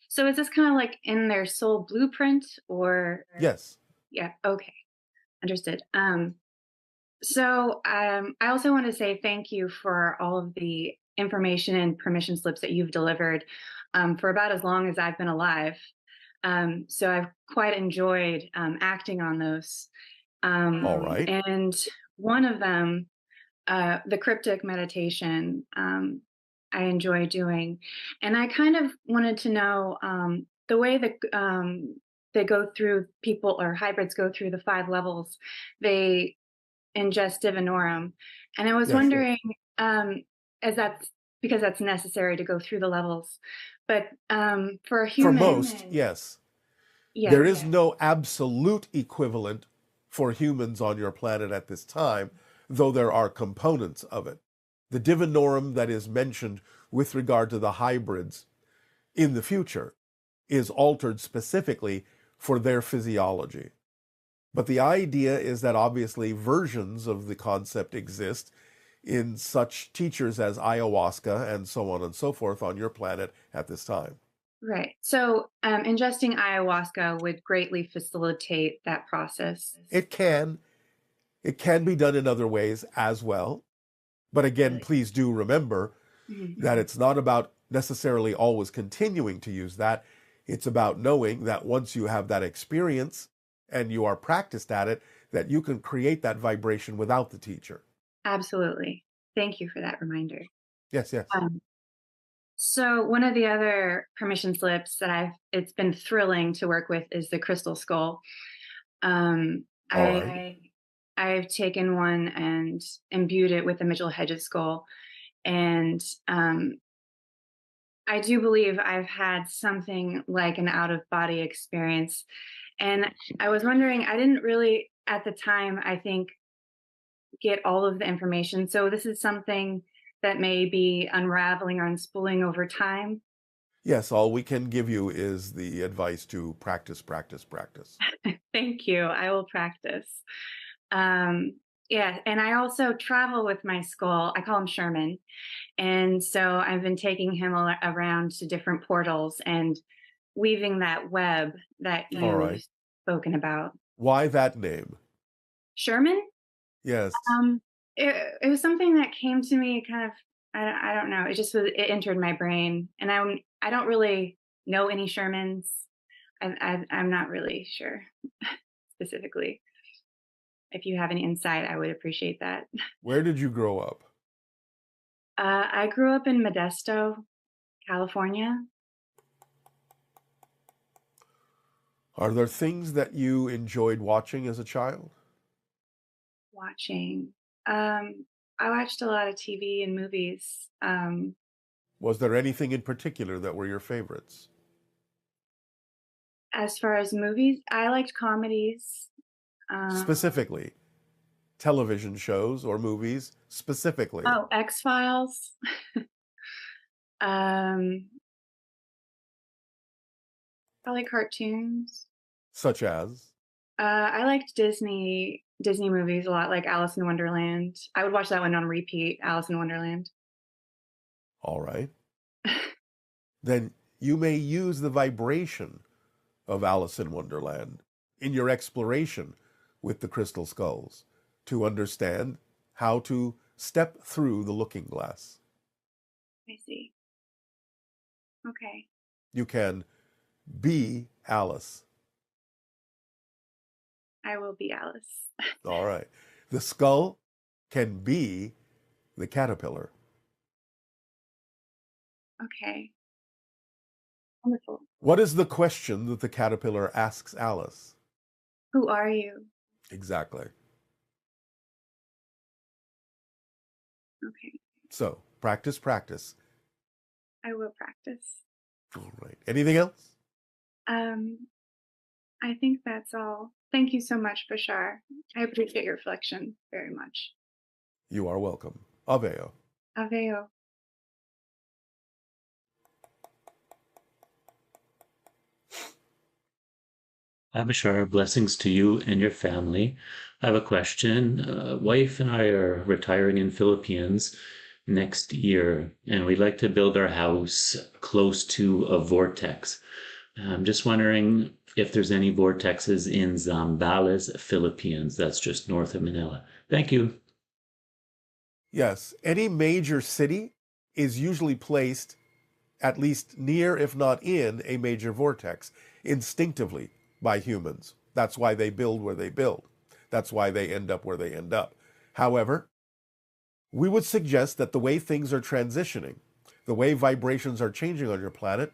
So is this kind of like in their soul blueprint or? Yes. Yeah, okay. Understood. So I also want to say thank you for all of the information and permission slips that you've delivered for about as long as I've been alive. So I've quite enjoyed acting on those. All right. And one of them, the cryptic meditation, I enjoy doing. And I kind of wanted to know the way that they go through, people or hybrids go through the 5 levels. They ingest divinorum. And I was wondering, as that's because that's necessary to go through the levels. But for a human. For most, yes. Yeah, there is no absolute equivalent for humans on your planet at this time, though there are components of it. The divinorum that is mentioned with regard to the hybrids in the future is altered specifically for their physiology. But the idea is that obviously versions of the concept exist in such teachers as ayahuasca and so on and so forth on your planet at this time. Right. So ingesting ayahuasca would greatly facilitate that process. It can. It can be done in other ways as well. But again, please do remember that it's not about necessarily always continuing to use that. It's about knowing that once you have that experience and you are practiced at it, that you can create that vibration without the teacher. Absolutely. Thank you for that reminder. Yes, yes. So one of the other permission slips that it's been thrilling to work with is the crystal skull. I've taken one and imbued it with the Mitchell Hedges skull. And I do believe I've had something like an out-of-body experience. And I was wondering, I didn't really, at the time, I think, get all of the information. So this is something that may be unraveling or unspooling over time. Yes, all we can give you is the advice to practice, practice, practice. Thank you. I will practice. Yeah, and I also travel with my skull. I call him Sherman. And so I've been taking him around to different portals and weaving that web that you've spoken about. Why that name? Sherman? Yes. It was something that came to me kind of, I don't know. It entered my brain. And I don't really know any Shermans. I'm not really sure specifically. If you have any insight, I would appreciate that. Where did you grow up? I grew up in Modesto, California. Are there things that you enjoyed watching as a child? Watching. I watched a lot of TV and movies. Was there anything in particular that were your favorites? As far as movies, I liked comedies. Specifically, television shows or movies specifically. Oh, X-Files. Probably cartoons. Such as? I liked Disney movies a lot, like Alice in Wonderland. I would watch that one on repeat, Alice in Wonderland. All right. Then you may use the vibration of Alice in Wonderland in your exploration with the crystal skulls to understand how to step through the looking glass. I see. Okay. You can be Alice. I will be Alice. All right. The skull can be the caterpillar. Okay. Wonderful. What is the question that the caterpillar asks Alice? Who are you? Exactly. Okay. So, practice, practice. I will practice. All right. Anything else? I think that's all. Thank you so much, Bashar. I appreciate your reflection very much. You are welcome. Aveo. Aveo. Hi, Bashar. Blessings to you and your family. I have a question. Wife and I are retiring in Philippines next year, and we'd like to build our house close to a vortex. I'm just wondering if there's any vortexes in Zambales, Philippines. That's just north of Manila. Thank you. Yes. Any major city is usually placed at least near, if not in, a major vortex instinctively by humans. That's why they build where they build. That's why they end up where they end up. However, we would suggest that the way things are transitioning, the way vibrations are changing on your planet,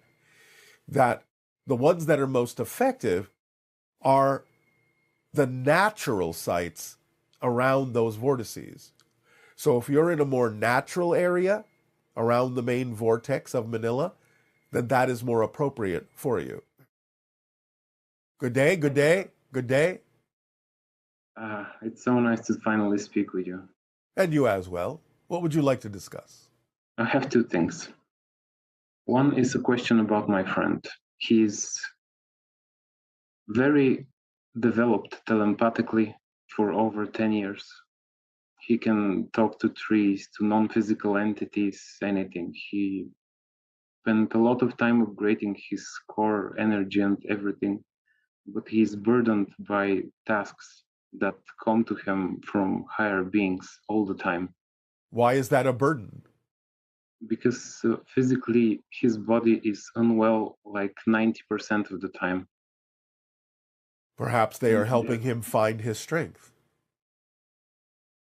that the ones that are most effective are the natural sites around those vortices. So if you're in a more natural area around the main vortex of Manila, then that is more appropriate for you. Good day, good day, good day. It's so nice to finally speak with you. And you as well. What would you like to discuss? I have two things. One is a question about my friend. He's very developed telepathically for over 10 years. He can talk to trees, to non-physical entities, anything. He spent a lot of time upgrading his core energy and everything, but he's burdened by tasks that come to him from higher beings all the time. Why is that a burden? Because physically his body is unwell like 90% of the time. Perhaps they are helping him find his strength.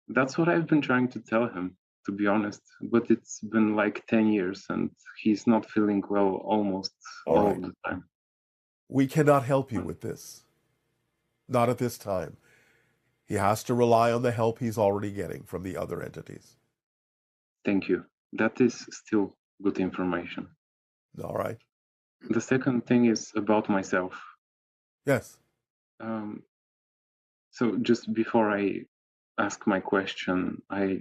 That's what I've been trying to tell him, to be honest. But it's been like 10 years and he's not feeling well almost all the time. We cannot help you with this. Not at this time. He has to rely on the help he's already getting from the other entities. Thank you. That is still good information. All right. The second thing is about myself. Yes. So just before I ask my question, I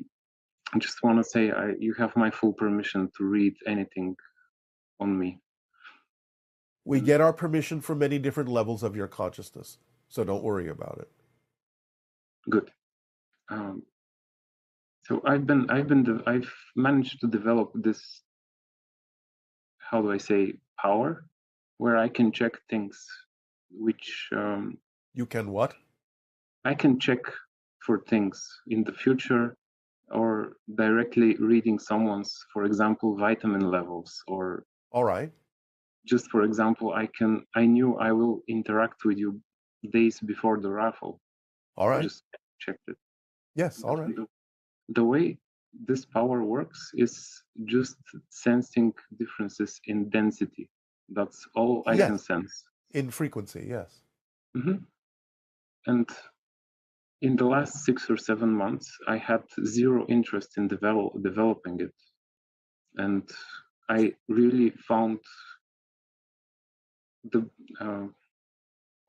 just want to say you have my full permission to read anything on me. We get our permission from many different levels of your consciousness, so don't worry about it. Good. So I've managed to develop this, how do I say, power, where I can check things, which you can what? I can check for things in the future, or directly reading someone's, for example, vitamin levels, or all right. Just for example, I knew I will interact with you days before the raffle. All right. I just checked it. Yes, all right. The way this power works is just sensing differences in density. That's all I can sense. In frequency, yes. Mm-hmm. And in the last 6 or 7 months, I had zero interest in developing it. And I really found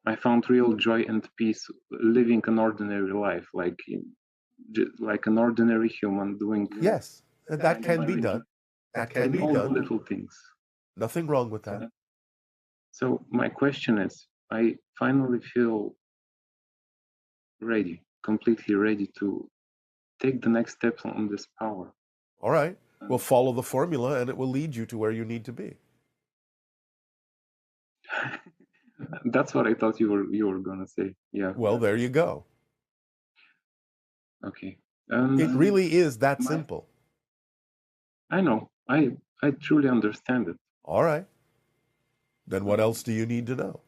I found real joy and peace living an ordinary life, like an ordinary human doing. Yes, and that can be done. That can be done. Little things. Nothing wrong with that. So my question is, I finally feel ready, completely ready to take the next steps on this power. All right. We'll follow the formula and it will lead you to where you need to be. That's what I thought you were gonna say. Yeah. Well, there you go. Okay. It really is that simple. I know. I I truly understand it. All right. Then what else do you need to know?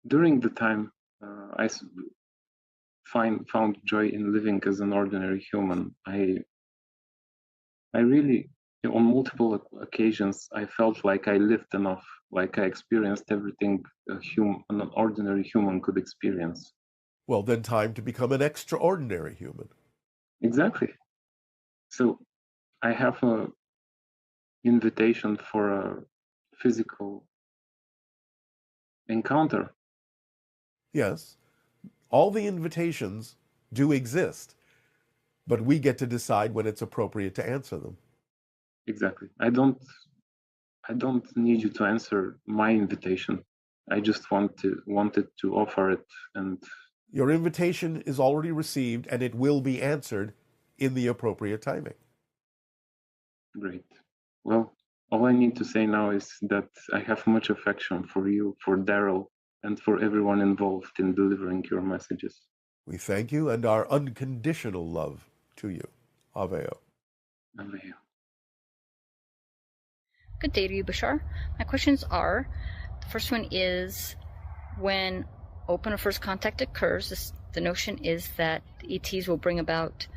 During the time, I found joy in living as an ordinary human. I really, on multiple occasions, I felt like I lived enough, like I experienced everything an ordinary human could experience. Well, then time to become an extraordinary human. Exactly. So I have an invitation for a physical encounter. Yes, all the invitations do exist, but we get to decide when it's appropriate to answer them. Exactly. I don't need you to answer my invitation. I just wanted to offer it, and your invitation is already received and it will be answered in the appropriate timing. Great. Well, all I need to say now is that I have much affection for you, for Darryl, and for everyone involved in delivering your messages. We thank you and our unconditional love to you. Aveo. Aveo. Good day to you, Bashar. My questions are, the first one is, when open or first contact occurs, the notion is that the ETs will bring about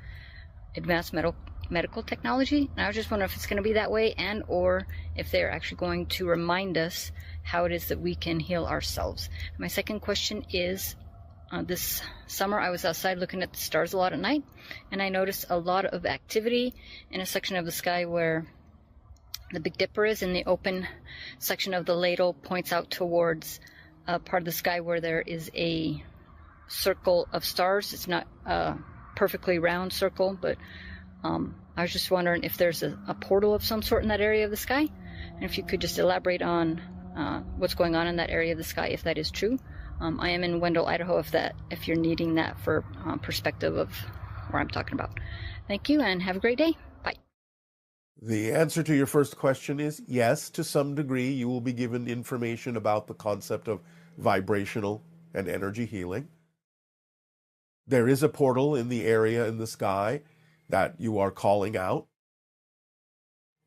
advanced medical technology, and I was just wondering if it's going to be that way, and or if they're actually going to remind us how it is that we can heal ourselves. My second question is, this summer I was outside looking at the stars a lot at night, and I noticed a lot of activity in a section of the sky where the Big Dipper is, in the open section of the ladle points out towards a part of the sky where there is a circle of stars. It's not a perfectly round circle, but I was just wondering if there's a portal of some sort in that area of the sky, and if you could just elaborate on what's going on in that area of the sky, if that is true. I am in Wendell, Idaho, if you're needing that for perspective of where I'm talking about. Thank you, and have a great day. Bye. The answer to your first question is yes, to some degree you will be given information about the concept of vibrational and energy healing. There is a portal in the area in the sky that you are calling out.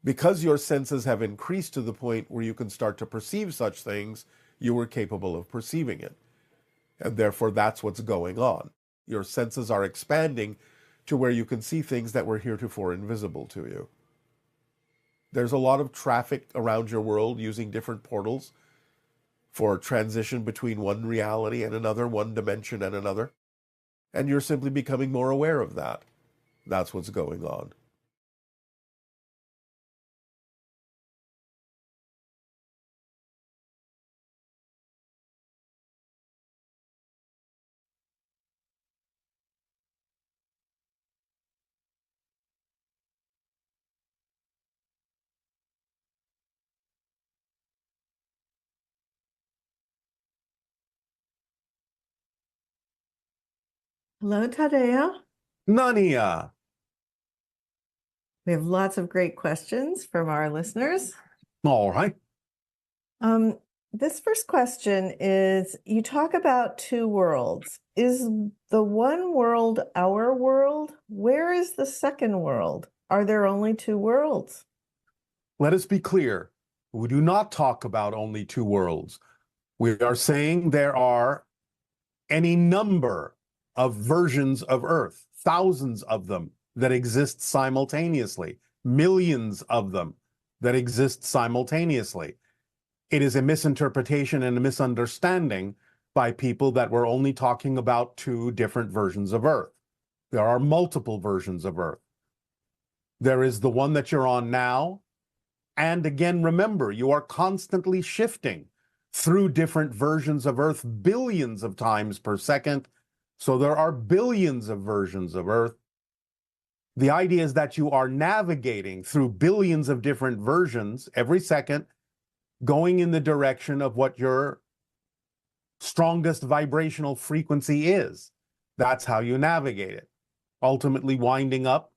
Because your senses have increased to the point where you can start to perceive such things, you are capable of perceiving it. And therefore that's what's going on. Your senses are expanding to where you can see things that were heretofore invisible to you. There's a lot of traffic around your world using different portals for transition between one reality and another, one dimension and another. And you're simply becoming more aware of that. That's what's going on. Hello, Tadeo. Nania. We have lots of great questions from our listeners. All right. This first question is, you talk about two worlds. Is the one world our world? Where is the second world? Are there only two worlds? Let us be clear. We do not talk about only two worlds. We are saying there are any number of versions of Earth, thousands of them that exist simultaneously, millions of them that exist simultaneously. It is a misinterpretation and a misunderstanding by people that we're only talking about two different versions of Earth. There are multiple versions of Earth. There is the one that you're on now. And again, remember, you are constantly shifting through different versions of Earth billions of times per second. So there are billions of versions of Earth. The idea is that you are navigating through billions of different versions every second, going in the direction of what your strongest vibrational frequency is. That's how you navigate it, ultimately winding up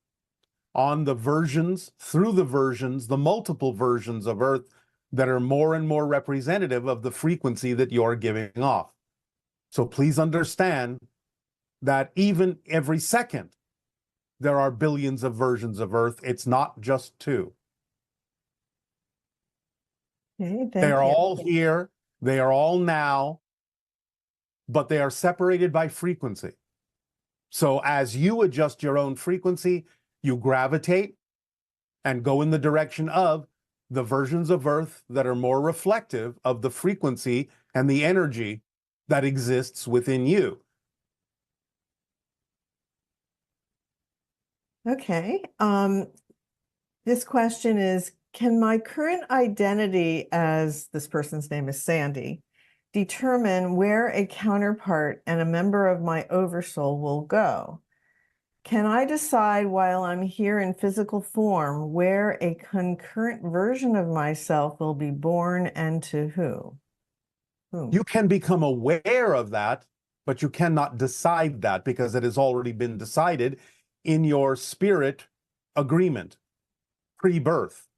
on the versions, through the versions, the multiple versions of Earth that are more and more representative of the frequency that you're giving off. So please understand that even every second, there are billions of versions of Earth. It's not just two. Okay, They thank are you. all here, they are all now, but they are separated by frequency. So as you adjust your own frequency, you gravitate and go in the direction of the versions of Earth that are more reflective of the frequency and the energy that exists within you. Okay. This question is, can my current identity, as this person's name is Sandy, determine where a counterpart and a member of my oversoul will go? Can I decide while I'm here in physical form where a concurrent version of myself will be born and to who? You can become aware of that, but you cannot decide that because it has already been decided in your spirit agreement, pre-birth.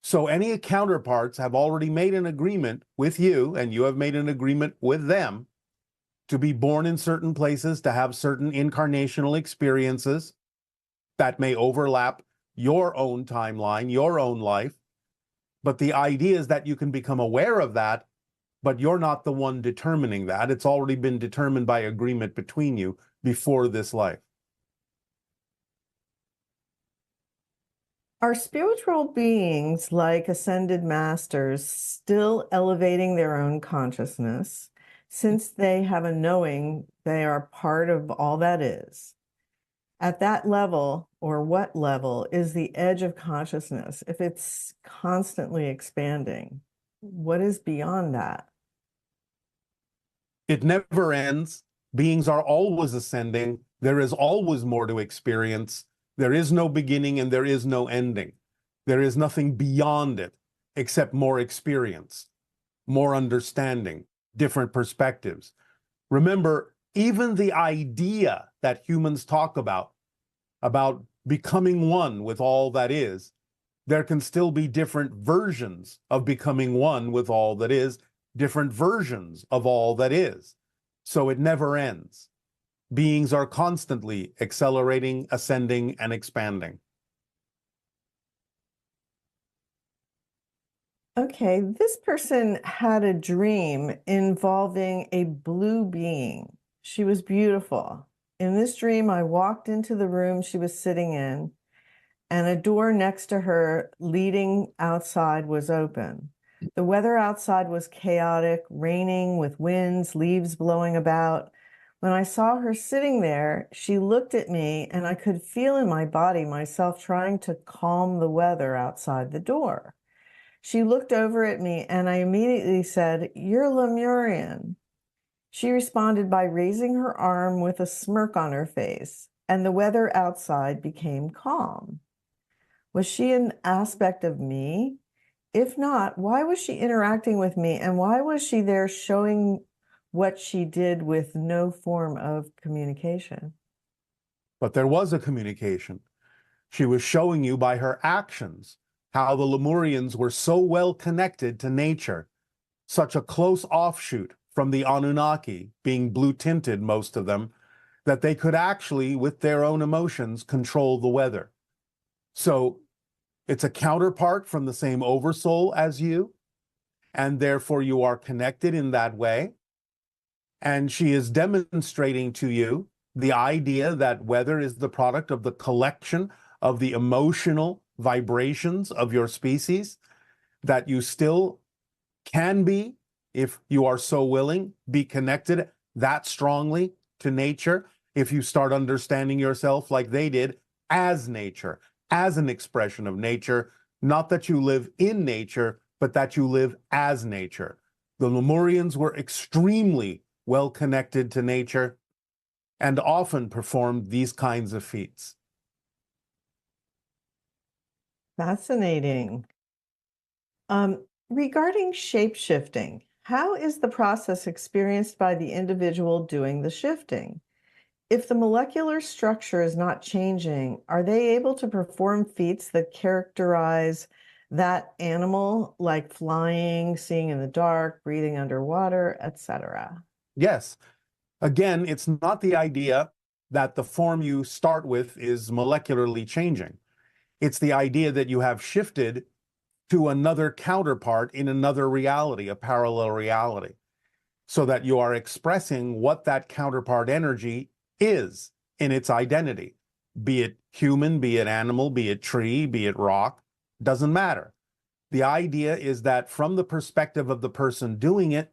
So any counterparts have already made an agreement with you, and you have made an agreement with them to be born in certain places, to have certain incarnational experiences that may overlap your own timeline, your own life. But the idea is that you can become aware of that, but you're not the one determining that. It's already been determined by agreement between you before this life. Are spiritual beings like ascended masters still elevating their own consciousness since they have a knowing they are part of all that is? At that level, or what level, is the edge of consciousness if it's constantly expanding? What is beyond that? It never ends. Beings are always ascending. There is always more to experience. There is no beginning and there is no ending. There is nothing beyond it except more experience, more understanding, different perspectives. Remember, even the idea that humans talk about becoming one with all that is, there can still be different versions of becoming one with all that is, different versions of all that is. So it never ends. Beings are constantly accelerating, ascending, and expanding. Okay, this person had a dream involving a blue being. She was beautiful. In this dream, I walked into the room she was sitting in, and a door next to her leading outside was open. The weather outside was chaotic, raining with winds, leaves blowing about. When I saw her sitting there, she looked at me, and I could feel in my body myself trying to calm the weather outside the door. She looked over at me, and I immediately said, "You're Lemurian." She responded by raising her arm with a smirk on her face, and the weather outside became calm. Was she an aspect of me? If not, why was she interacting with me, and why was she there showing what she did with no form of communication? But there was a communication. She was showing you by her actions how the Lemurians were so well connected to nature, such a close offshoot from the Anunnaki, being blue tinted, most of them, that they could actually, with their own emotions, control the weather. So it's a counterpart from the same oversoul as you, and therefore you are connected in that way. And she is demonstrating to you the idea that weather is the product of the collection of the emotional vibrations of your species, that you still can be, if you are so willing, be connected that strongly to nature if you start understanding yourself like they did as nature, as an expression of nature, not that you live in nature, but that you live as nature. The Lemurians were extremely well connected to nature and often performed these kinds of feats. Fascinating. Regarding shape-shifting, how is the process experienced by the individual doing the shifting? If the molecular structure is not changing, are they able to perform feats that characterize that animal, like flying, seeing in the dark, breathing underwater, etc.? Yes. Again, it's not the idea that the form you start with is molecularly changing. It's the idea that you have shifted to another counterpart in another reality, a parallel reality, so that you are expressing what that counterpart energy is in its identity, be it human, be it animal, be it tree, be it rock, doesn't matter. The idea is that from the perspective of the person doing it,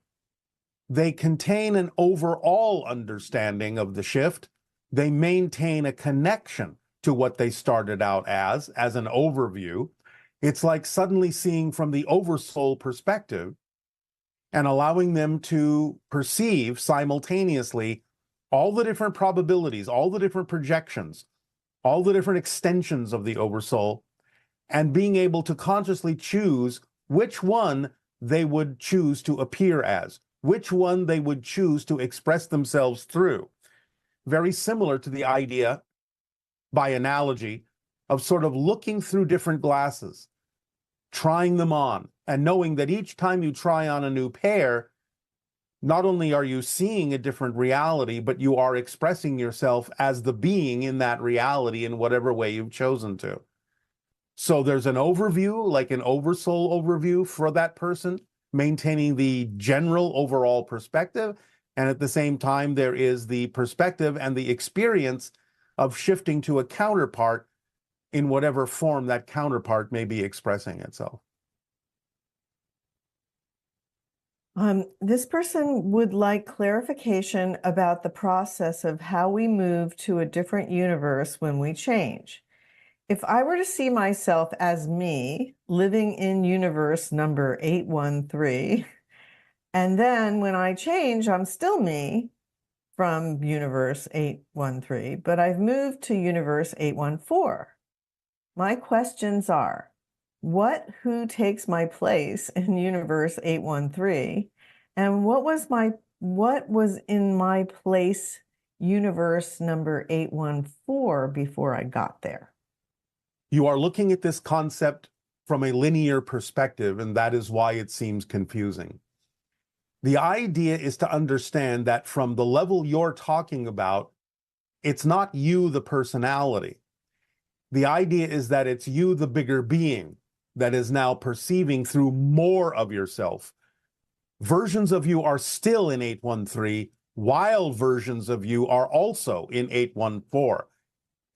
they contain an overall understanding of the shift. They maintain a connection to what they started out as an overview. It's like suddenly seeing from the oversoul perspective and allowing them to perceive simultaneously all the different probabilities, all the different projections, all the different extensions of the oversoul, and being able to consciously choose which one they would choose to appear as, which one they would choose to express themselves through. Very similar to the idea, by analogy, of sort of looking through different glasses, trying them on, and knowing that each time you try on a new pair, not only are you seeing a different reality, but you are expressing yourself as the being in that reality in whatever way you've chosen to. So there's an overview, like an oversoul overview for that person, maintaining the general overall perspective. And at the same time, there is the perspective and the experience of shifting to a counterpart in whatever form that counterpart may be expressing itself. This person would like clarification about the process of how we move to a different universe when we change. If I were to see myself as me living in universe number 813, and then when I change, I'm still me from universe 813, but I've moved to universe 814. My questions are, who takes my place in universe 813, and what was in my place universe number 814 before I got there? You are looking at this concept from a linear perspective, and that is why it seems confusing. The idea is to understand that from the level you're talking about, it's not you, the personality. The idea is that it's you, the bigger being, that is now perceiving through more of yourself. Versions of you are still in 813, while versions of you are also in 814.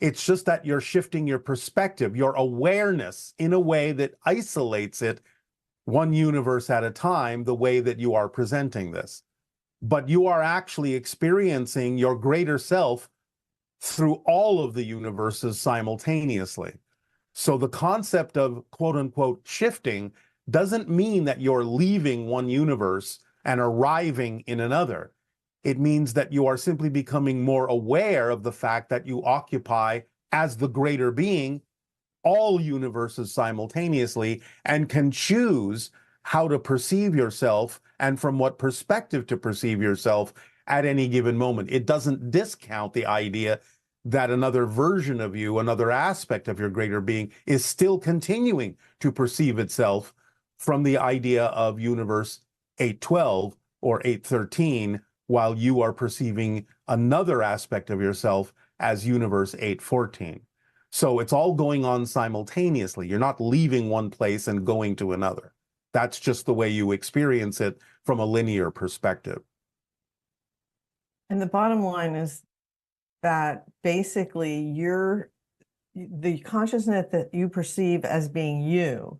It's just that you're shifting your perspective, your awareness, in a way that isolates it one universe at a time, the way that you are presenting this. But you are actually experiencing your greater self through all of the universes simultaneously. So the concept of quote unquote shifting doesn't mean that you're leaving one universe and arriving in another. It means that you are simply becoming more aware of the fact that you occupy, as the greater being, all universes simultaneously and can choose how to perceive yourself and from what perspective to perceive yourself at any given moment. It doesn't discount the idea that another version of you, another aspect of your greater being, is still continuing to perceive itself from the idea of universe 812 or 813, while you are perceiving another aspect of yourself as universe 814. So it's all going on simultaneously. You're not leaving one place and going to another. That's just the way you experience it from a linear perspective. And the bottom line is that basically the consciousness that you perceive as being you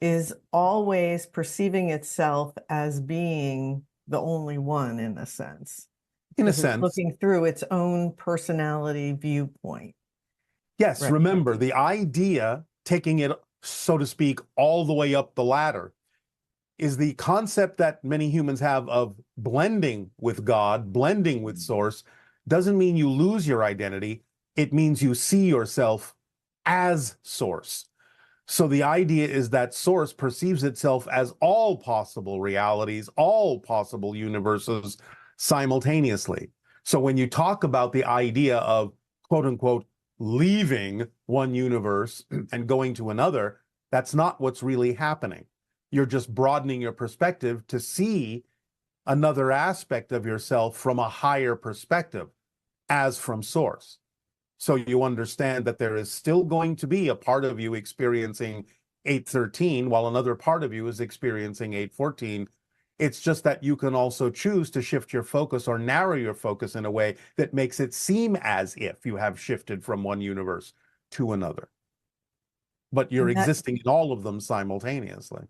is always perceiving itself as being the only one, in a sense. In a It's sense. looking through its own personality viewpoint. Yes, Right. remember, the idea, taking it, so to speak, all the way up the ladder, is the concept that many humans have of blending with God, blending with Source, doesn't mean you lose your identity. It means you see yourself as Source. So the idea is that Source perceives itself as all possible realities, all possible universes simultaneously. So when you talk about the idea of, quote unquote, leaving one universe and going to another, that's not what's really happening. You're just broadening your perspective to see another aspect of yourself from a higher perspective, as from Source. So you understand that there is still going to be a part of you experiencing 813 while another part of you is experiencing 814. It's just that you can also choose to shift your focus or narrow your focus in a way that makes it seem as if you have shifted from one universe to another. But you're existing in all of them simultaneously.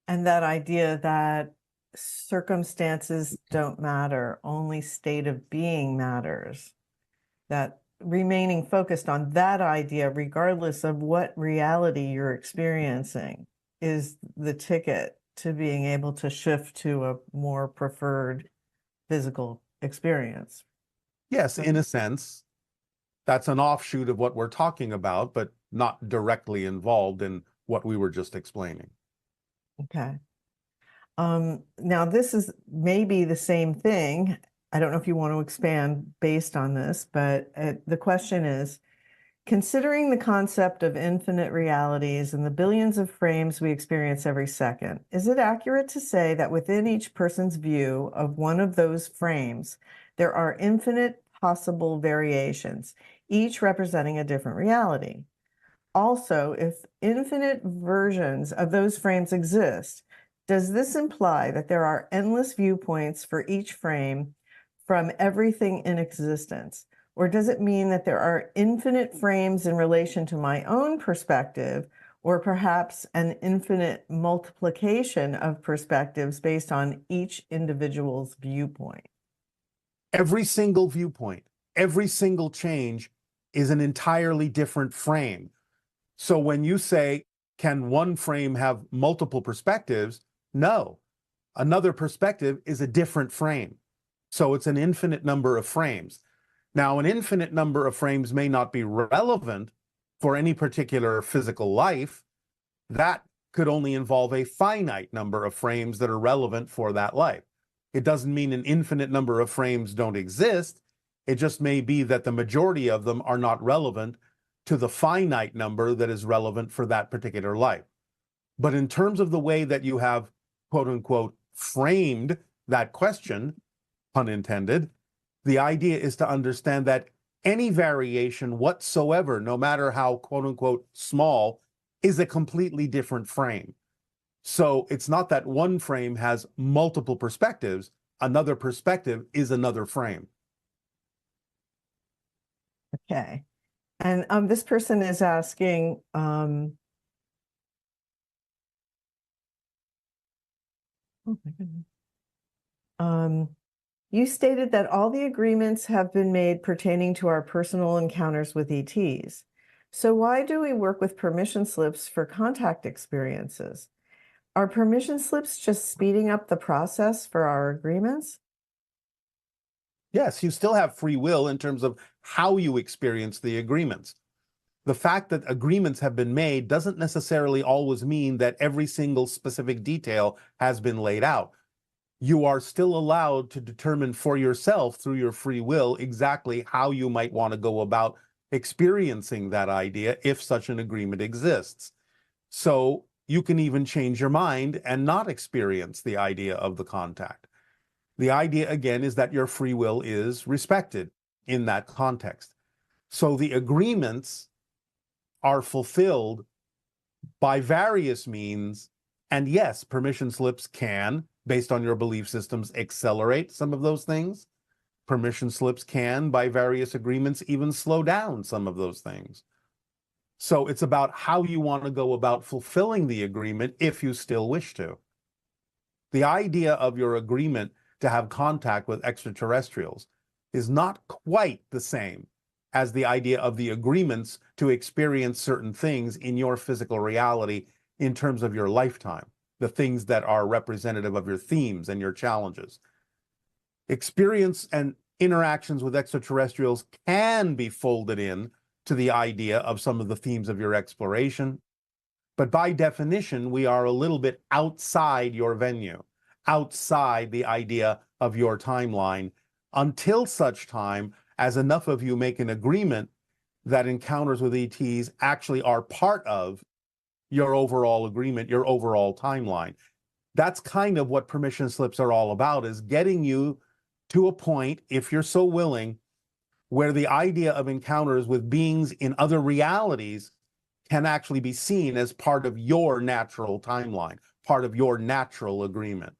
And that idea that circumstances don't matter, only state of being matters. That remaining focused on that idea, regardless of what reality you're experiencing, is the ticket to being able to shift to a more preferred physical experience. Yes, in a sense, that's an offshoot of what we're talking about, but not directly involved in what we were just explaining. Okay. Now, this is maybe the same thing. I don't know if you want to expand based on this, but the question is, considering the concept of infinite realities and the billions of frames we experience every second, is it accurate to say that within each person's view of one of those frames, there are infinite possible variations, each representing a different reality? Also, if infinite versions of those frames exist, does this imply that there are endless viewpoints for each frame from everything in existence? Or does it mean that there are infinite frames in relation to my own perspective, or perhaps an infinite multiplication of perspectives based on each individual's viewpoint? Every single viewpoint, every single change is an entirely different frame. So when you say, can one frame have multiple perspectives? No. Another perspective is a different frame. So it's an infinite number of frames. Now, an infinite number of frames may not be relevant for any particular physical life. That could only involve a finite number of frames that are relevant for that life. It doesn't mean an infinite number of frames don't exist. It just may be that the majority of them are not relevant to the finite number that is relevant for that particular life. But in terms of the way that you have, quote unquote, framed that question, pun intended, the idea is to understand that any variation whatsoever, no matter how, quote unquote, small, is a completely different frame. So it's not that one frame has multiple perspectives. Another perspective is another frame. Okay. And this person is asking, oh my goodness. You stated that all the agreements have been made pertaining to our personal encounters with ETs. So why do we work with permission slips for contact experiences? Are permission slips just speeding up the process for our agreements? Yes, you still have free will in terms of how you experience the agreements. The fact that agreements have been made doesn't necessarily always mean that every single specific detail has been laid out. You are still allowed to determine for yourself through your free will exactly how you might want to go about experiencing that idea if such an agreement exists. So you can even change your mind and not experience the idea of the contact. The idea, again, is that your free will is respected in that context. So the agreements are fulfilled by various means. And yes, permission slips can, based on your belief systems, accelerate some of those things. Permission slips can, by various agreements, even slow down some of those things. So it's about how you want to go about fulfilling the agreement if you still wish to. The idea of your agreement to have contact with extraterrestrials is not quite the same as the idea of the agreements to experience certain things in your physical reality in terms of your lifetime, the things that are representative of your themes and your challenges. Experience and interactions with extraterrestrials can be folded in to the idea of some of the themes of your exploration, but by definition, we are a little bit outside your venue, outside the idea of your timeline, until such time as enough of you make an agreement that encounters with ETs actually are part of your overall agreement, your overall timeline. That's kind of what permission slips are all about, is getting you to a point, if you're so willing, where the idea of encounters with beings in other realities can actually be seen as part of your natural timeline, part of your natural agreement.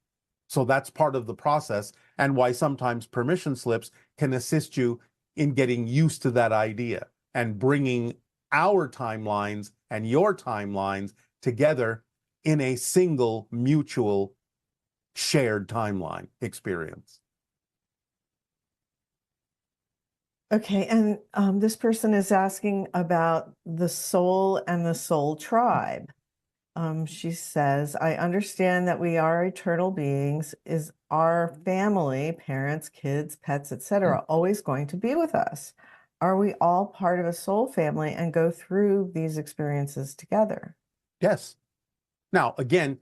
So that's part of the process, and why sometimes permission slips can assist you in getting used to that idea and bringing our timelines and your timelines together in a single mutual shared timeline experience. Okay, and this person is asking about the soul and the soul tribe. She says, I understand that we are eternal beings. Is our family, parents, kids, pets, etc., always going to be with us? Are we all part of a soul family and go through these experiences together? Yes. Now, again,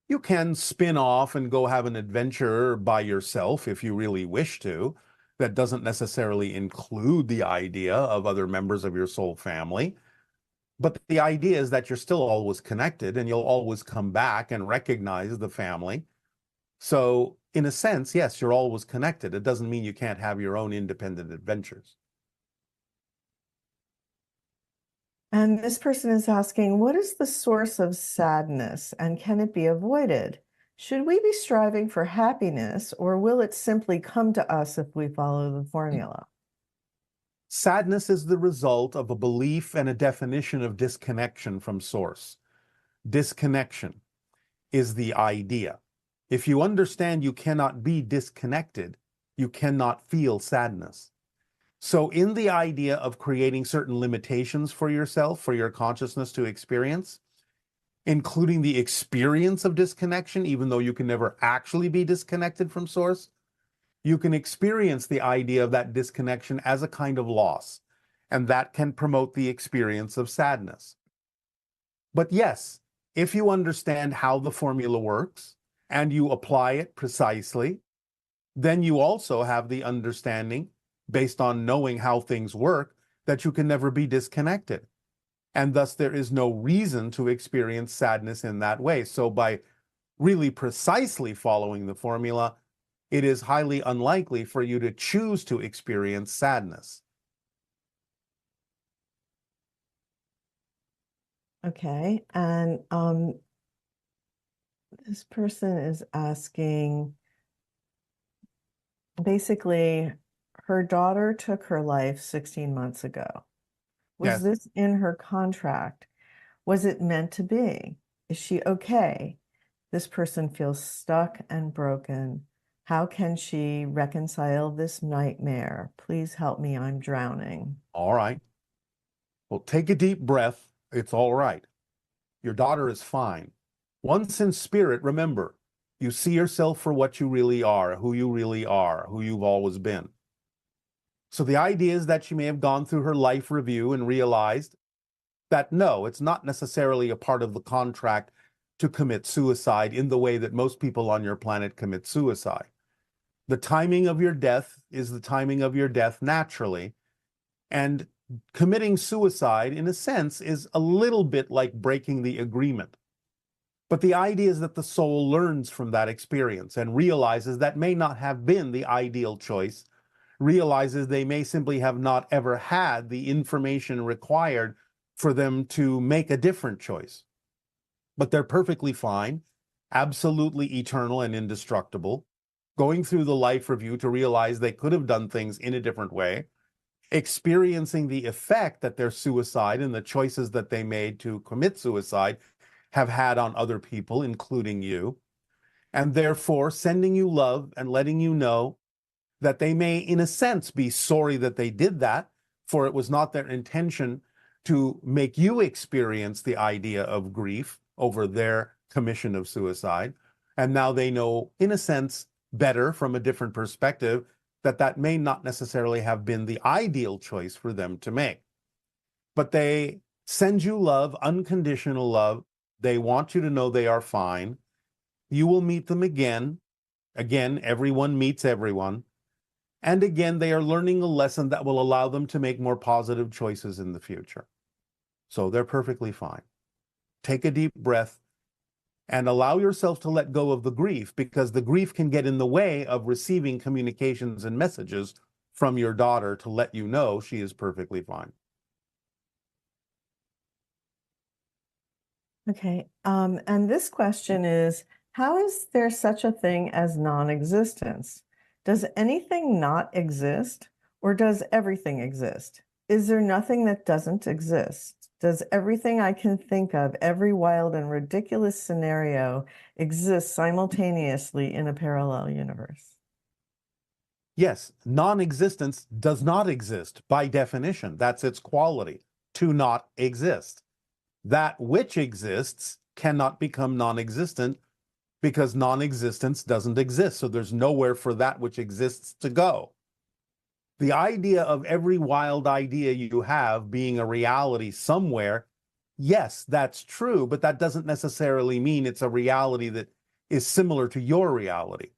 you can spin off and go have an adventure by yourself if you really wish to. That doesn't necessarily include the idea of other members of your soul family. But the idea is that you're still always connected and you'll always come back and recognize the family. So, in a sense, yes, you're always connected. It doesn't mean you can't have your own independent adventures. And this person is asking, what is the source of sadness and can it be avoided? Should we be striving for happiness or will it simply come to us if we follow the formula? Sadness is the result of a belief and a definition of disconnection from source. Disconnection is the idea. If you understand you cannot be disconnected, you cannot feel sadness. So in the idea of creating certain limitations for yourself, for your consciousness to experience, including the experience of disconnection, even though you can never actually be disconnected from source, you can experience the idea of that disconnection as a kind of loss, and that can promote the experience of sadness. But yes, if you understand how the formula works and you apply it precisely, then you also have the understanding, based on knowing how things work, that you can never be disconnected. And thus there is no reason to experience sadness in that way. So by really precisely following the formula, it is highly unlikely for you to choose to experience sadness. Okay, and this person is asking, basically, her daughter took her life 16 months ago. Was Yes. this in her contract? Was it meant to be? Is she okay? This person feels stuck and broken. How can she reconcile this nightmare? Please help me, I'm drowning. All right. Well, take a deep breath. It's all right. Your daughter is fine. Once in spirit, remember, you see yourself for what you really are, who you've always been. So the idea is that she may have gone through her life review and realized that no, it's not necessarily a part of the contract to commit suicide in the way that most people on your planet commit suicide. The timing of your death is the timing of your death naturally, and committing suicide, in a sense, is a little bit like breaking the agreement. But the idea is that the soul learns from that experience and realizes that may not have been the ideal choice, realizes they may simply have not ever had the information required for them to make a different choice. But they're perfectly fine, absolutely eternal and indestructible, going through the life review to realize they could have done things in a different way, experiencing the effect that their suicide and the choices that they made to commit suicide have had on other people, including you, and therefore sending you love and letting you know that they may, in a sense, be sorry that they did that, for it was not their intention to make you experience the idea of grief over their commission of suicide. And now they know, in a sense, better from a different perspective, that that may not necessarily have been the ideal choice for them to make. But they send you love, unconditional love. They want you to know they are fine. You will meet them again. Again, everyone meets everyone. And again, they are learning a lesson that will allow them to make more positive choices in the future. So they're perfectly fine. Take a deep breath and allow yourself to let go of the grief, because the grief can get in the way of receiving communications and messages from your daughter to let you know she is perfectly fine. Okay. And this question is, how is there such a thing as non-existence? Does anything not exist, or does everything exist? Is there nothing that doesn't exist? Does everything I can think of, every wild and ridiculous scenario, exist simultaneously in a parallel universe? Yes, non-existence does not exist by definition. That's its quality, to not exist. That which exists cannot become non-existent because non-existence doesn't exist. So there's nowhere for that which exists to go. The idea of every wild idea you have being a reality somewhere, yes, that's true, but that doesn't necessarily mean it's a reality that is similar to your reality.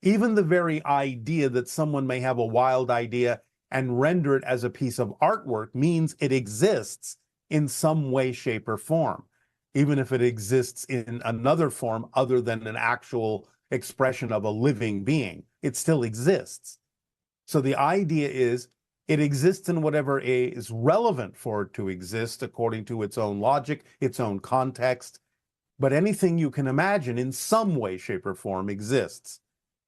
Even the very idea that someone may have a wild idea and render it as a piece of artwork means it exists in some way, shape, or form, even if it exists in another form other than an actual expression of a living being. It still exists. So the idea is it exists in whatever is relevant for it to exist according to its own logic, its own context. But anything you can imagine in some way, shape, or form exists.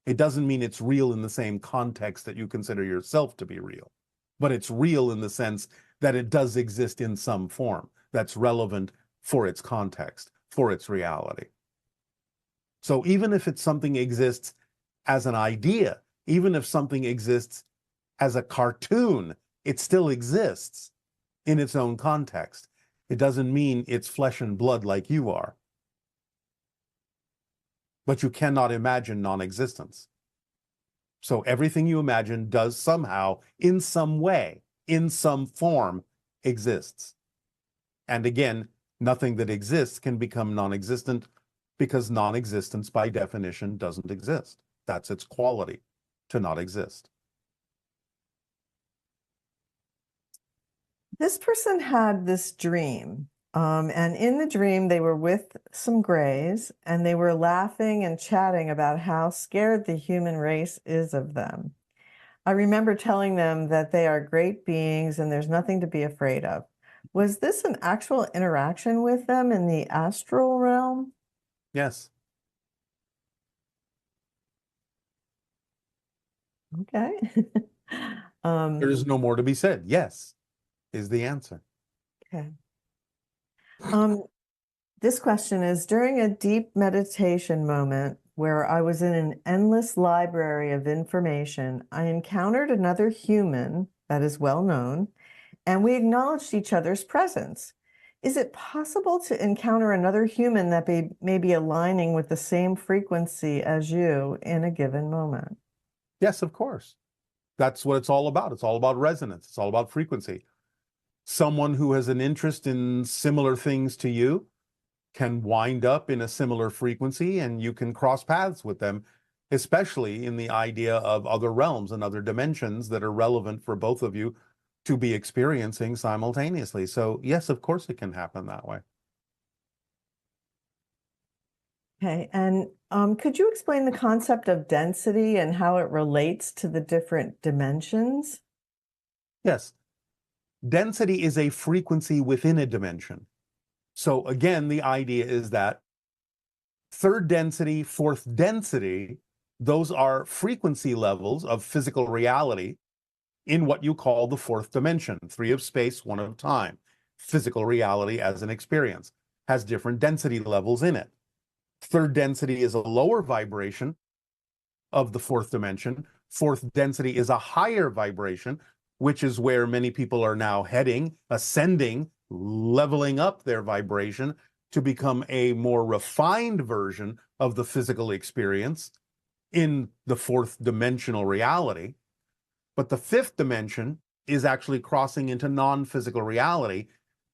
It doesn't mean it's real in the same context that you consider yourself to be real, but it's real in the sense that it does exist in some form that's relevant for its context, for its reality. So even if it's something exists as an idea, even if something exists as a cartoon, it still exists in its own context. It doesn't mean it's flesh and blood like you are. But you cannot imagine non-existence. So everything you imagine does somehow, in some way, in some form, exists. And again, nothing that exists can become non-existent because non-existence by definition doesn't exist. That's its quality, to not exist. This person had this dream, and in the dream, they were with some grays, and they were laughing and chatting about how scared the human race is of them. I remember telling them that they are great beings and there's nothing to be afraid of. Was this an actual interaction with them in the astral realm? Yes. Okay. There is no more to be said. Yes, is the answer. Okay. This question is, during a deep meditation moment where I was in an endless library of information, I encountered another human that is well known, and we acknowledged each other's presence. Is it possible to encounter another human that may be aligning with the same frequency as you in a given moment? Yes, of course. That's what it's all about. It's all about resonance. It's all about frequency. Someone who has an interest in similar things to you can wind up in a similar frequency and you can cross paths with them, especially in the idea of other realms and other dimensions that are relevant for both of you to be experiencing simultaneously. So yes, of course it can happen that way. Okay, and could you explain the concept of density and how it relates to the different dimensions? Yes. Density is a frequency within a dimension. So again, the idea is that third density, fourth density, those are frequency levels of physical reality in what you call the fourth dimension, 3 of space, 1 of time. Physical reality as an experience has different density levels in it. Third density is a lower vibration of the fourth dimension. Fourth density is a higher vibration, which is where many people are now heading, ascending, leveling up their vibration to become a more refined version of the physical experience in the fourth dimensional reality. But the fifth dimension is actually crossing into non-physical reality.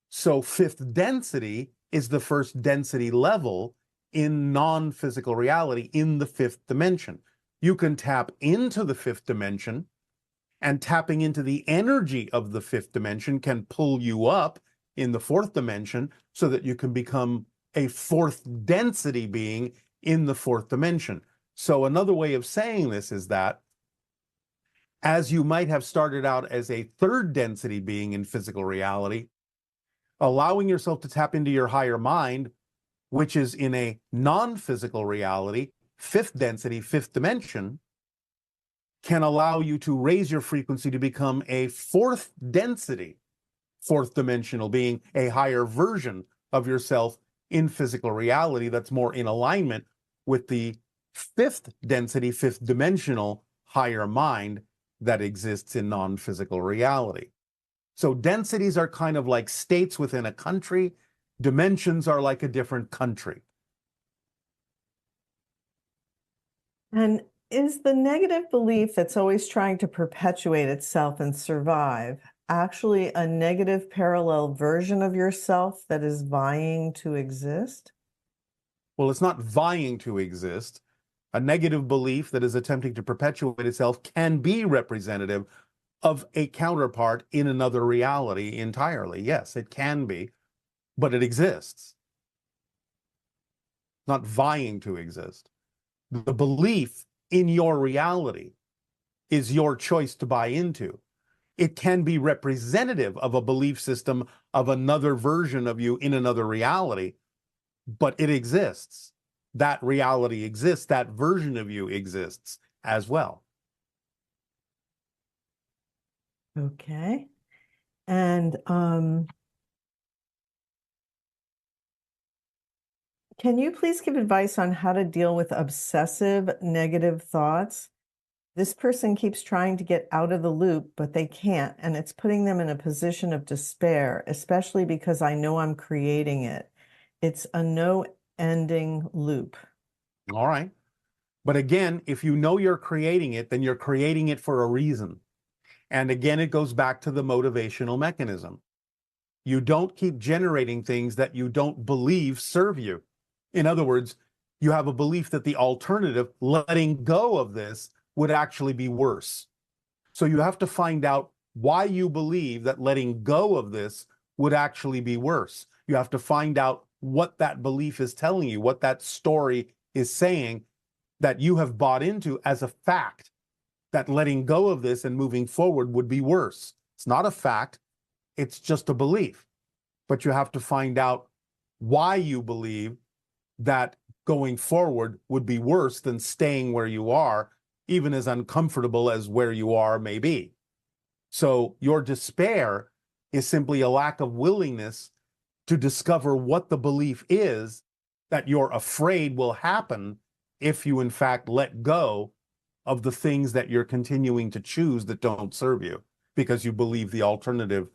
So fifth density is the first density level in non-physical reality in the fifth dimension. You can tap into the fifth dimension, and tapping into the energy of the fifth dimension can pull you up in the fourth dimension so that you can become a fourth density being in the fourth dimension. So another way of saying this is that as you might have started out as a third density being in physical reality, allowing yourself to tap into your higher mind which is in a non-physical reality, fifth density, fifth dimension, can allow you to raise your frequency to become a fourth density, fourth dimensional being, a higher version of yourself in physical reality that's more in alignment with the fifth density, fifth dimensional higher mind that exists in non-physical reality. So densities are kind of like states within a country. Dimensions are like a different country. And is the negative belief that's always trying to perpetuate itself and survive actually a negative parallel version of yourself that is vying to exist? Well, it's not vying to exist. A negative belief that is attempting to perpetuate itself can be representative of a counterpart in another reality entirely. Yes, it can be, but it exists. Not vying to exist. The belief in your reality is your choice to buy into. It can be representative of a belief system of another version of you in another reality, but it exists. That reality exists. That version of you exists as well. Okay. And can you please give advice on how to deal with obsessive negative thoughts? This person keeps trying to get out of the loop, but they can't, and it's putting them in a position of despair, especially because I know I'm creating it. It's a no-ending loop. All right. But again, if you know you're creating it, then you're creating it for a reason. And again, it goes back to the motivational mechanism. You don't keep generating things that you don't believe serve you. In other words, you have a belief that the alternative, letting go of this, would actually be worse. So you have to find out why you believe that letting go of this would actually be worse. You have to find out what that belief is telling you, what that story is saying that you have bought into as a fact, that letting go of this and moving forward would be worse. It's not a fact, it's just a belief. But you have to find out why you believe that going forward would be worse than staying where you are, even as uncomfortable as where you are may be. So your despair is simply a lack of willingness to discover what the belief is that you're afraid will happen if you in fact let go of the things that you're continuing to choose that don't serve you, because you believe the alternative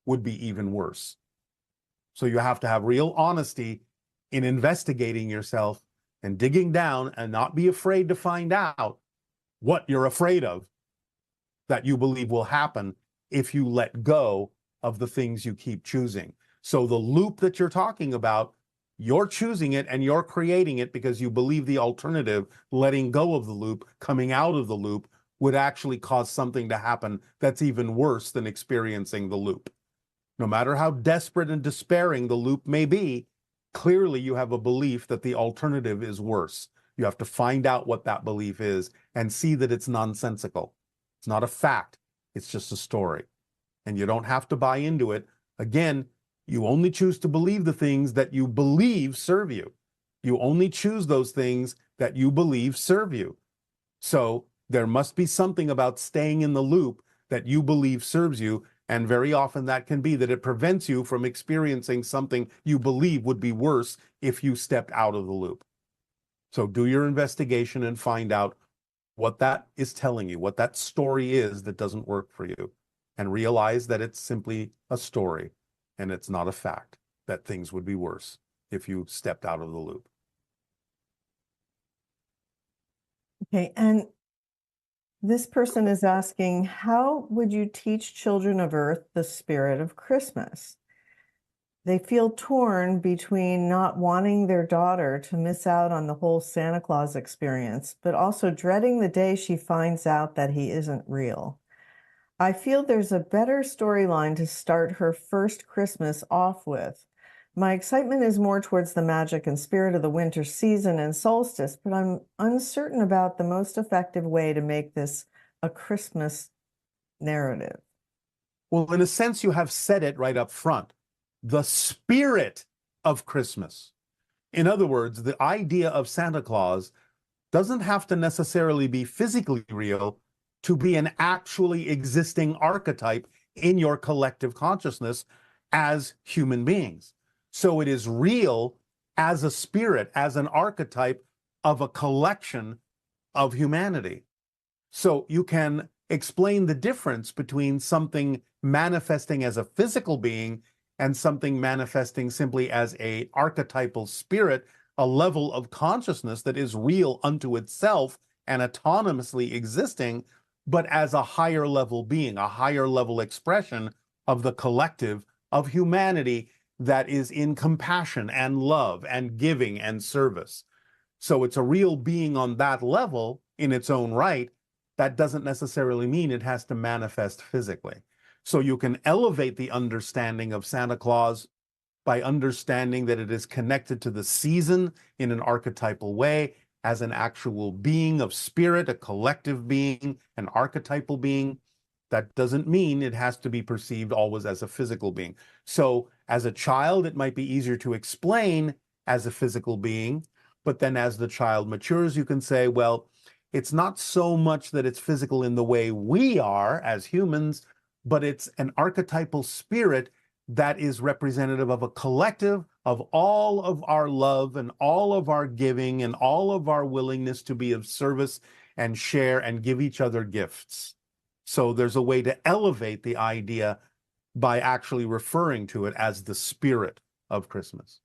would be even worse. So you have to have real honesty in investigating yourself and digging down, and not be afraid to find out what you're afraid of that you believe will happen if you let go of the things you keep choosing. So the loop that you're talking about, you're choosing it and you're creating it because you believe the alternative, letting go of the loop, coming out of the loop, would actually cause something to happen that's even worse than experiencing the loop. No matter how desperate and despairing the loop may be, clearly you have a belief that the alternative is worse. You have to find out what that belief is and see that it's nonsensical. It's not a fact. It's just a story. And you don't have to buy into it. Again, you only choose to believe the things that you believe serve you. You only choose those things that you believe serve you. So there must be something about staying in the loop that you believe serves you. And very often that can be that it prevents you from experiencing something you believe would be worse if you stepped out of the loop. So do your investigation and find out what that is telling you, what that story is that doesn't work for you, and realize that it's simply a story and it's not a fact, that things would be worse if you stepped out of the loop. Okay, and this person is asking, how would you teach children of Earth the spirit of Christmas? They feel torn between not wanting their daughter to miss out on the whole Santa Claus experience, but also dreading the day she finds out that he isn't real. I feel there's a better storyline to start her first Christmas off with. My excitement is more towards the magic and spirit of the winter season and solstice, but I'm uncertain about the most effective way to make this a Christmas narrative. Well, in a sense, you have said it right up front. The spirit of Christmas. In other words, the idea of Santa Claus doesn't have to necessarily be physically real to be an actually existing archetype in your collective consciousness as human beings. So it is real as a spirit, as an archetype of a collection of humanity. So you can explain the difference between something manifesting as a physical being and something manifesting simply as an archetypal spirit, a level of consciousness that is real unto itself and autonomously existing, but as a higher level being, a higher level expression of the collective of humanity that is in compassion and love and giving and service. So it's a real being on that level in its own right. That doesn't necessarily mean it has to manifest physically. So you can elevate the understanding of Santa Claus by understanding that it is connected to the season in an archetypal way, as an actual being of spirit, a collective being, an archetypal being. That doesn't mean it has to be perceived always as a physical being. So as a child, it might be easier to explain as a physical being, but then as the child matures, you can say, well, it's not so much that it's physical in the way we are as humans, but it's an archetypal spirit that is representative of a collective of all of our love and all of our giving and all of our willingness to be of service and share and give each other gifts. So there's a way to elevate the idea by actually referring to it as the spirit of Christmas.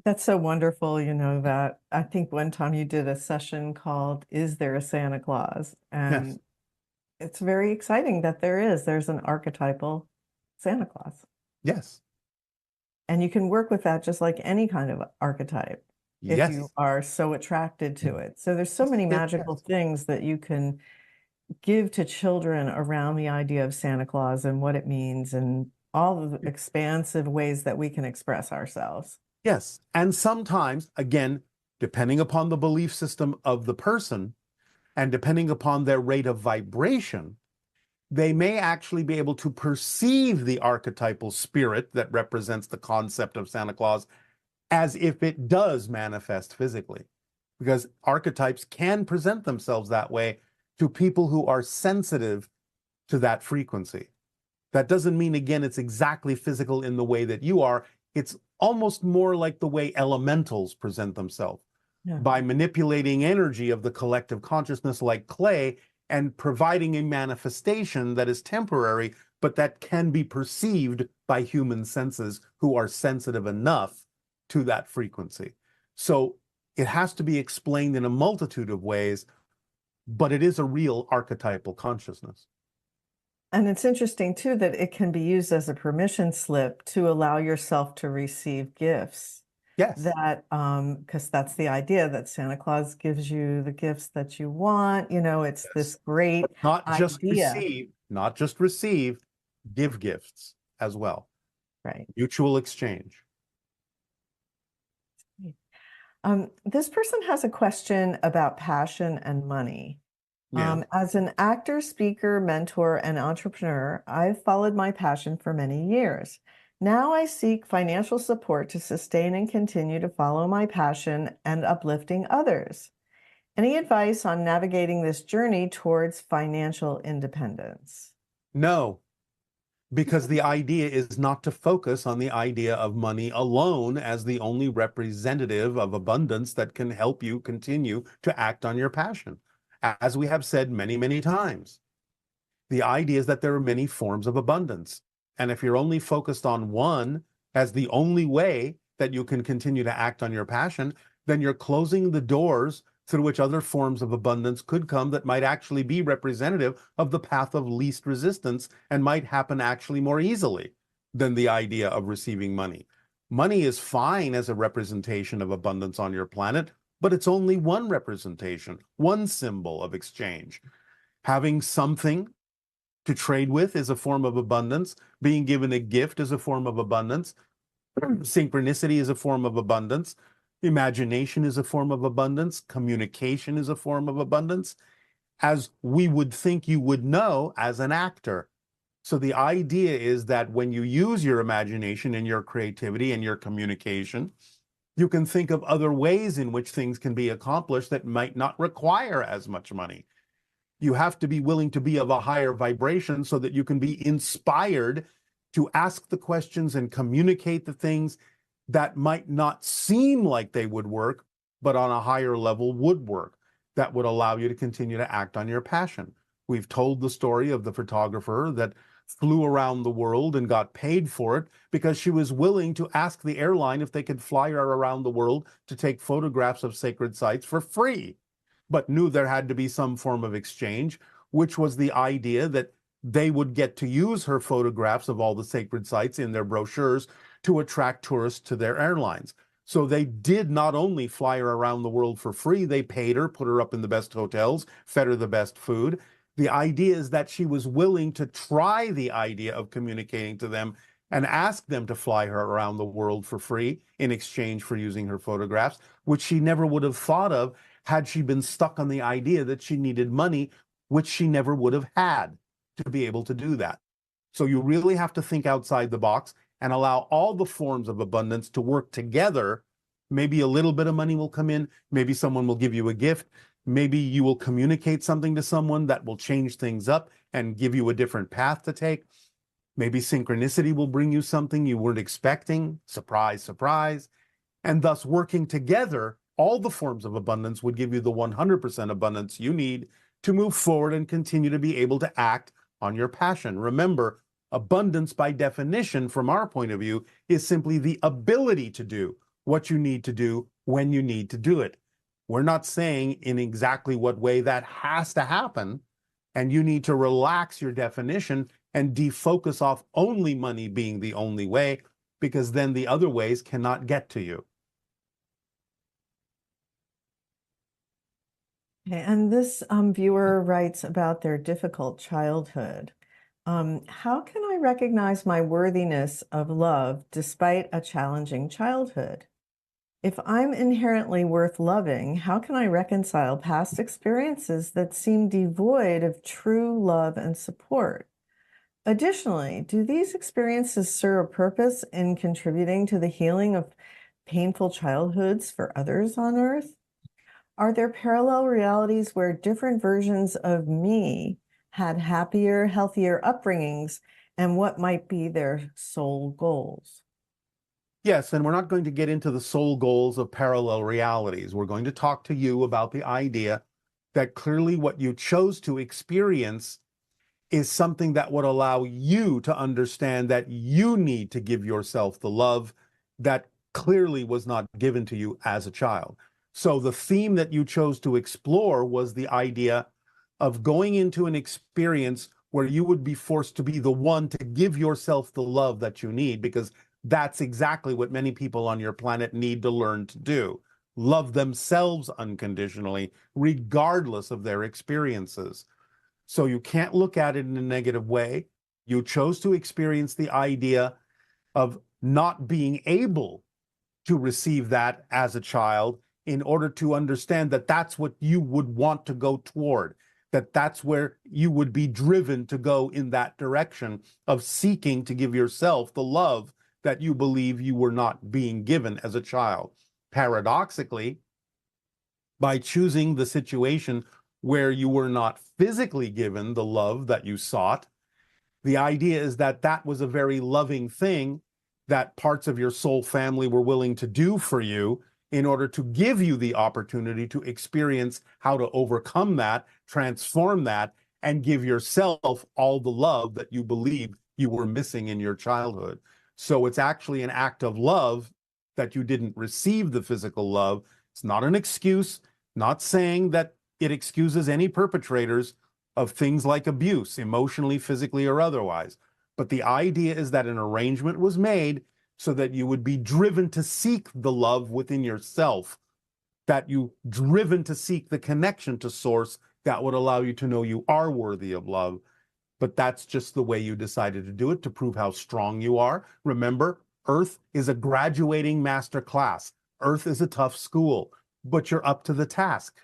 That's so wonderful, that I think one time you did a session called "Is There a Santa Claus?" And Yes. it's very exciting that there's an archetypal Santa Claus. Yes. And you can work with that just like any kind of archetype if Yes. you are so attracted to it. So there's so many magical things that you can give to children around the idea of Santa Claus and what it means and all the expansive ways that we can express ourselves. Yes. And sometimes, again, depending upon the belief system of the person and depending upon their rate of vibration, they may actually be able to perceive the archetypal spirit that represents the concept of Santa Claus as if it does manifest physically. Because archetypes can present themselves that way to people who are sensitive to that frequency. That doesn't mean, again, it's exactly physical in the way that you are. It's almost more like the way elementals present themselves, by manipulating energy of the collective consciousness like clay and providing a manifestation that is temporary, but that can be perceived by human senses who are sensitive enough to that frequency. So it has to be explained in a multitude of ways, but it is a real archetypal consciousness. And it's interesting too that it can be used as a permission slip to allow yourself to receive gifts. Yes. That because that's the idea that Santa Claus gives you the gifts that you want. It's this great Not just idea. receive, give gifts as well. Right. Mutual exchange. This person has a question about passion and money. Yeah. As an actor, speaker, mentor, and entrepreneur, I've followed my passion for many years. Now I seek financial support to sustain and continue to follow my passion and uplifting others. Any advice on navigating this journey towards financial independence? No, because the idea is not to focus on the idea of money alone as the only representative of abundance that can help you continue to act on your passion. As we have said many, many times, the idea is that there are many forms of abundance. And if you're only focused on one as the only way that you can continue to act on your passion, then you're closing the doors through which other forms of abundance could come that might actually be representative of the path of least resistance and might happen actually more easily than the idea of receiving money. Money is fine as a representation of abundance on your planet, but it's only one representation, one symbol of exchange. Having something to trade with is a form of abundance. Being given a gift is a form of abundance. Synchronicity is a form of abundance. Imagination is a form of abundance. Communication is a form of abundance, as we would think you would know as an actor. So the idea is that when you use your imagination and your creativity and your communication, you can think of other ways in which things can be accomplished that might not require as much money. You have to be willing to be of a higher vibration so that you can be inspired to ask the questions and communicate the things that might not seem like they would work, but on a higher level would work. That would allow you to continue to act on your passion. We've told the story of the photographer that flew around the world and got paid for it because she was willing to ask the airline if they could fly her around the world to take photographs of sacred sites for free, but knew there had to be some form of exchange, which was the idea that they would get to use her photographs of all the sacred sites in their brochures to attract tourists to their airlines. So they did not only fly her around the world for free, they paid her, put her up in the best hotels, fed her the best food. The idea is that she was willing to try the idea of communicating to them and ask them to fly her around the world for free in exchange for using her photographs, which she never would have thought of had she been stuck on the idea that she needed money, which she never would have had to be able to do that. So you really have to think outside the box and allow all the forms of abundance to work together. Maybe a little bit of money will come in. Maybe someone will give you a gift. Maybe you will communicate something to someone that will change things up and give you a different path to take. Maybe synchronicity will bring you something you weren't expecting. Surprise, surprise. And thus working together, all the forms of abundance would give you the 100% abundance you need to move forward and continue to be able to act on your passion. Remember, abundance by definition, from our point of view, is simply the ability to do what you need to do when you need to do it. We're not saying in exactly what way that has to happen, and you need to relax your definition and defocus off only money being the only way, because then the other ways cannot get to you. Okay, and this viewer writes about their difficult childhood. How can I recognize my worthiness of love despite a challenging childhood? If I'm inherently worth loving, how can I reconcile past experiences that seem devoid of true love and support? Additionally, do these experiences serve a purpose in contributing to the healing of painful childhoods for others on Earth? Are there parallel realities where different versions of me had happier, healthier upbringings, and what might be their soul goals? Yes, and we're not going to get into the soul goals of parallel realities. We're going to talk to you about the idea that clearly what you chose to experience is something that would allow you to understand that you need to give yourself the love that clearly was not given to you as a child. So the theme that you chose to explore was the idea of going into an experience where you would be forced to be the one to give yourself the love that you need, because that's exactly what many people on your planet need to learn to do. Love themselves unconditionally, regardless of their experiences. So you can't look at it in a negative way. You chose to experience the idea of not being able to receive that as a child in order to understand that that's what you would want to go toward, that that's where you would be driven to go in that direction of seeking to give yourself the love that you believe you were not being given as a child. Paradoxically, by choosing the situation where you were not physically given the love that you sought, the idea is that that was a very loving thing that parts of your soul family were willing to do for you in order to give you the opportunity to experience how to overcome that, transform that, and give yourself all the love that you believe you were missing in your childhood. So it's actually an act of love that you didn't receive the physical love. It's not an excuse, not saying that it excuses any perpetrators of things like abuse, emotionally, physically, or otherwise. But the idea is that an arrangement was made so that you would be driven to seek the love within yourself, that you driven to seek the connection to source that would allow you to know you are worthy of love. But that's just the way you decided to do it, to prove how strong you are. Remember, Earth is a graduating master class. Earth is a tough school, but you're up to the task.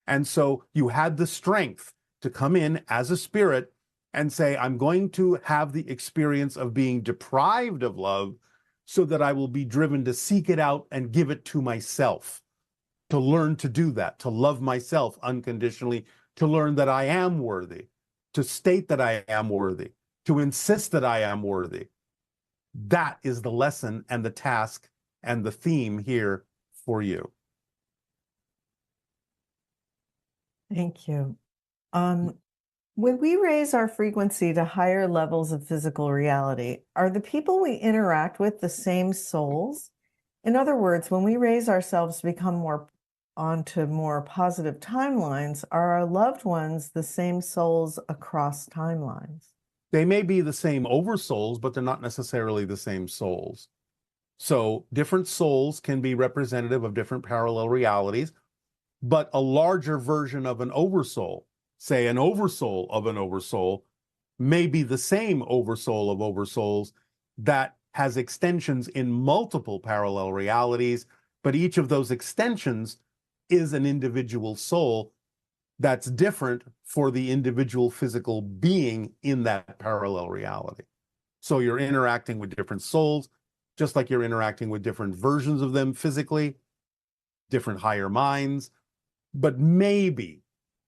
And so you had the strength to come in as a spirit and say, I'm going to have the experience of being deprived of love so that I will be driven to seek it out and give it to myself, to learn to do that, to love myself unconditionally, to learn that I am worthy, to state that I am worthy, to insist that I am worthy. That is the lesson and the task and the theme here for you. Thank you. When we raise our frequency to higher levels of physical reality, are the people we interact with the same souls? In other words, when we raise ourselves to become more onto more positive timelines, are our loved ones the same souls across timelines? They may be the same oversouls, but they're not necessarily the same souls. So different souls can be representative of different parallel realities, but a larger version of an oversoul, say an oversoul of an oversoul, may be the same oversoul of oversouls that has extensions in multiple parallel realities, but each of those extensions is an individual soul that's different for the individual physical being in that parallel reality. So you're interacting with different souls, just like you're interacting with different versions of them physically, different higher minds, but maybe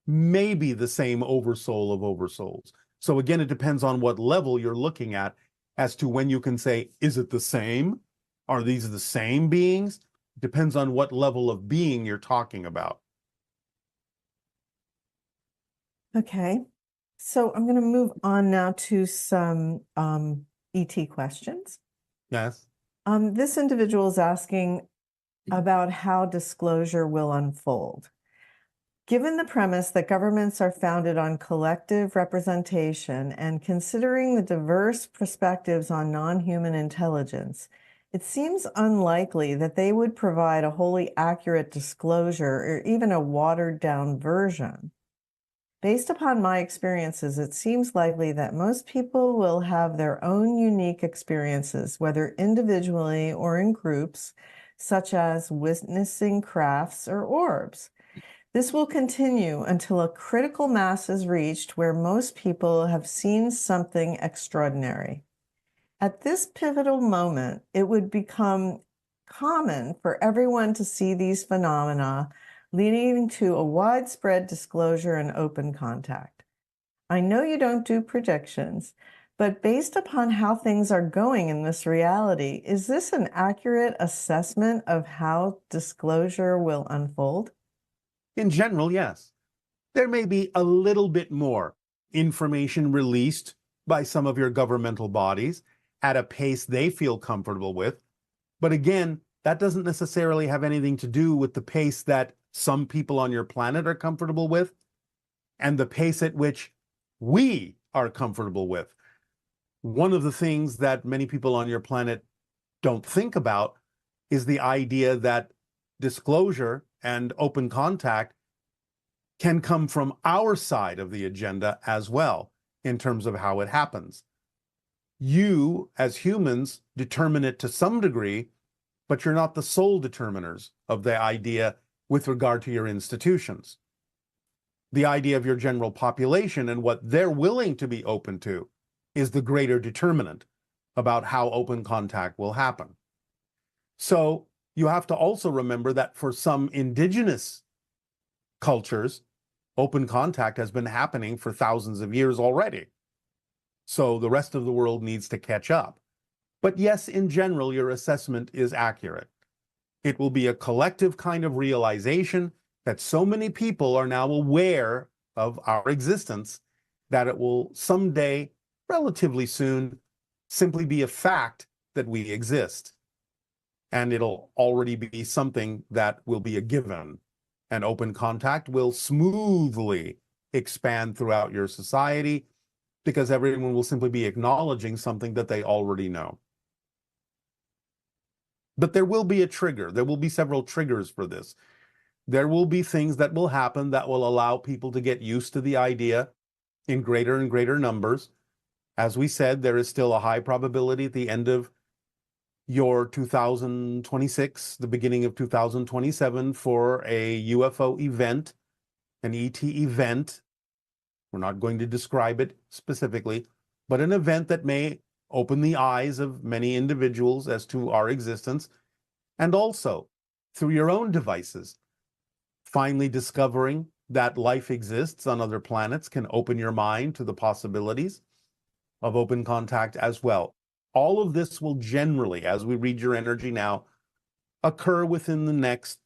the same oversoul of oversouls. So again, it depends on what level you're looking at as to when you can say, is it the same? Are these the same beings? Depends on what level of being you're talking about. Okay, so I'm going to move on now to some ET questions. Yes. This individual is asking about how disclosure will unfold. Given the premise that governments are founded on collective representation and considering the diverse perspectives on non-human intelligence, it seems unlikely that they would provide a wholly accurate disclosure or even a watered-down version. Based upon my experiences, it seems likely that most people will have their own unique experiences, whether individually or in groups, such as witnessing crafts or orbs. This will continue until a critical mass is reached where most people have seen something extraordinary. At this pivotal moment, it would become common for everyone to see these phenomena, leading to a widespread disclosure and open contact. I know you don't do predictions, but based upon how things are going in this reality, is this an accurate assessment of how disclosure will unfold? In general, yes. There may be a little bit more information released by some of your governmental bodies at a pace they feel comfortable with. But again, that doesn't necessarily have anything to do with the pace that some people on your planet are comfortable with and the pace at which we are comfortable with. One of the things that many people on your planet don't think about is the idea that disclosure and open contact can come from our side of the agenda as well, in terms of how it happens. You, as humans, determine it to some degree, but you're not the sole determiners of the idea with regard to your institutions. The idea of your general population and what they're willing to be open to is the greater determinant about how open contact will happen. So you have to also remember that for some indigenous cultures, open contact has been happening for thousands of years already. So the rest of the world needs to catch up. But yes, in general, your assessment is accurate. It will be a collective kind of realization that so many people are now aware of our existence that it will someday, relatively soon, simply be a fact that we exist. And it'll already be something that will be a given. And open contact will smoothly expand throughout your society because everyone will simply be acknowledging something that they already know. But there will be a trigger. There will be several triggers for this. There will be things that will happen that will allow people to get used to the idea in greater and greater numbers. As we said, there is still a high probability at the end of your 2026, the beginning of 2027, for a UFO event, an ET event We're not going to describe it specifically, but an event that may open the eyes of many individuals as to our existence, and also through your own devices, finally discovering that life exists on other planets can open your mind to the possibilities of open contact as well. All of this will generally, as we read your energy now, occur within the next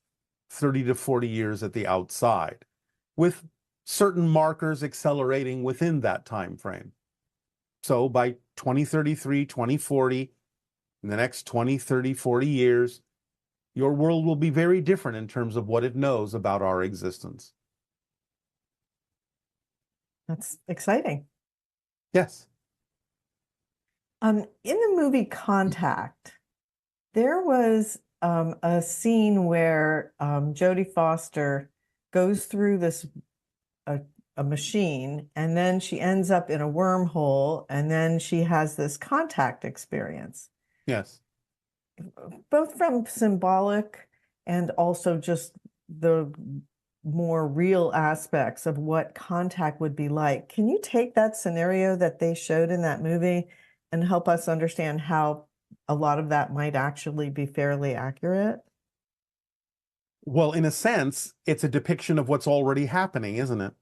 30 to 40 years at the outside, with certain markers accelerating within that time frame. So by 2033, 2040, in the next 20, 30, 40 years, your world will be very different in terms of what it knows about our existence. That's exciting. Yes. In the movie Contact, there was a scene where Jodie Foster goes through a machine, and then she ends up in a wormhole, and then she has this contact experience. Yes. Both from symbolic and also just the more real aspects of what contact would be like. Can you take that scenario that they showed in that movie and help us understand how a lot of that might actually be fairly accurate? Well, in a sense, it's a depiction of what's already happening, isn't it?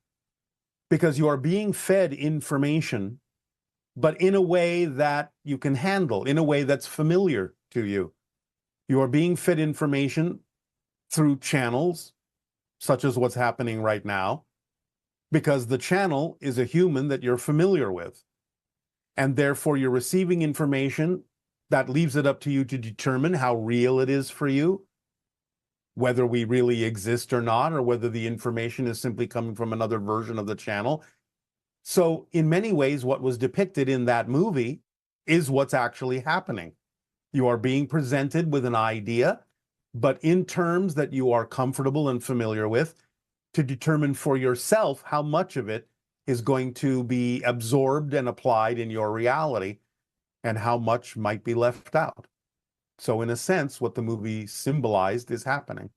Because you are being fed information, but in a way that you can handle, in a way that's familiar to you. You are being fed information through channels, such as what's happening right now, because the channel is a human that you're familiar with. And therefore, you're receiving information that leaves it up to you to determine how real it is for you, whether we really exist or not, or whether the information is simply coming from another version of the channel. So in many ways, what was depicted in that movie is what's actually happening. You are being presented with an idea, but in terms that you are comfortable and familiar with, to determine for yourself how much of it is going to be absorbed and applied in your reality and how much might be left out. So in a sense, what the movie symbolized is happening.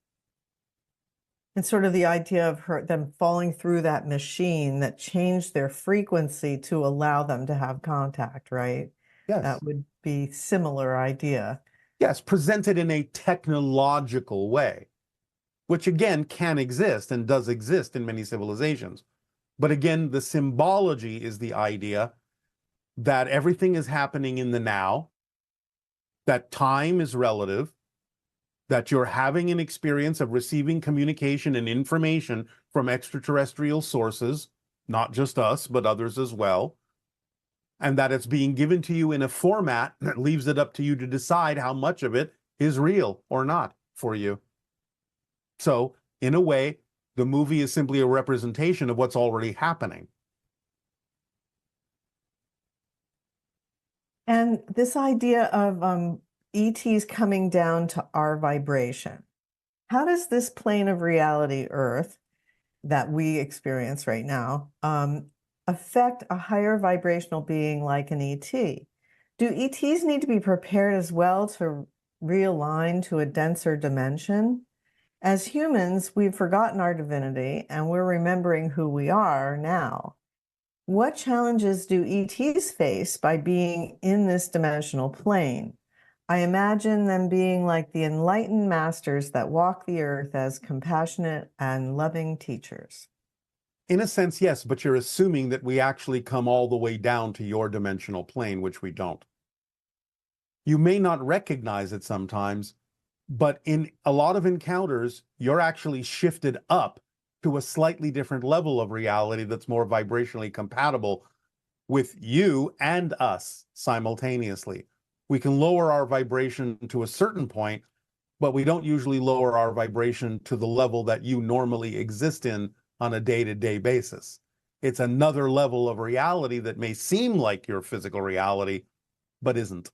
And sort of the idea of them falling through that machine that changed their frequency to allow them to have contact, right? Yes. That would be similar idea. Yes, presented in a technological way, which again can exist and does exist in many civilizations. But again, the symbology is the idea that everything is happening in the now, that time is relative, that you're having an experience of receiving communication and information from extraterrestrial sources, not just us, but others as well, and that it's being given to you in a format that leaves it up to you to decide how much of it is real or not for you. So, in a way, the movie is simply a representation of what's already happening. And this idea of ETs coming down to our vibration, how does this plane of reality, Earth, that we experience right now, affect a higher vibrational being like an ET? Do ETs need to be prepared as well to realign to a denser dimension? As humans, we've forgotten our divinity and we're remembering who we are now. What challenges do ETs face by being in this dimensional plane? I imagine them being like the enlightened masters that walk the earth as compassionate and loving teachers. In a sense, yes, but you're assuming that we actually come all the way down to your dimensional plane, which we don't. You may not recognize it sometimes, but in a lot of encounters, you're actually shifted up to a slightly different level of reality that's more vibrationally compatible with you and us simultaneously. We can lower our vibration to a certain point, but we don't usually lower our vibration to the level that you normally exist in on a day-to-day basis. It's another level of reality that may seem like your physical reality, but isn't.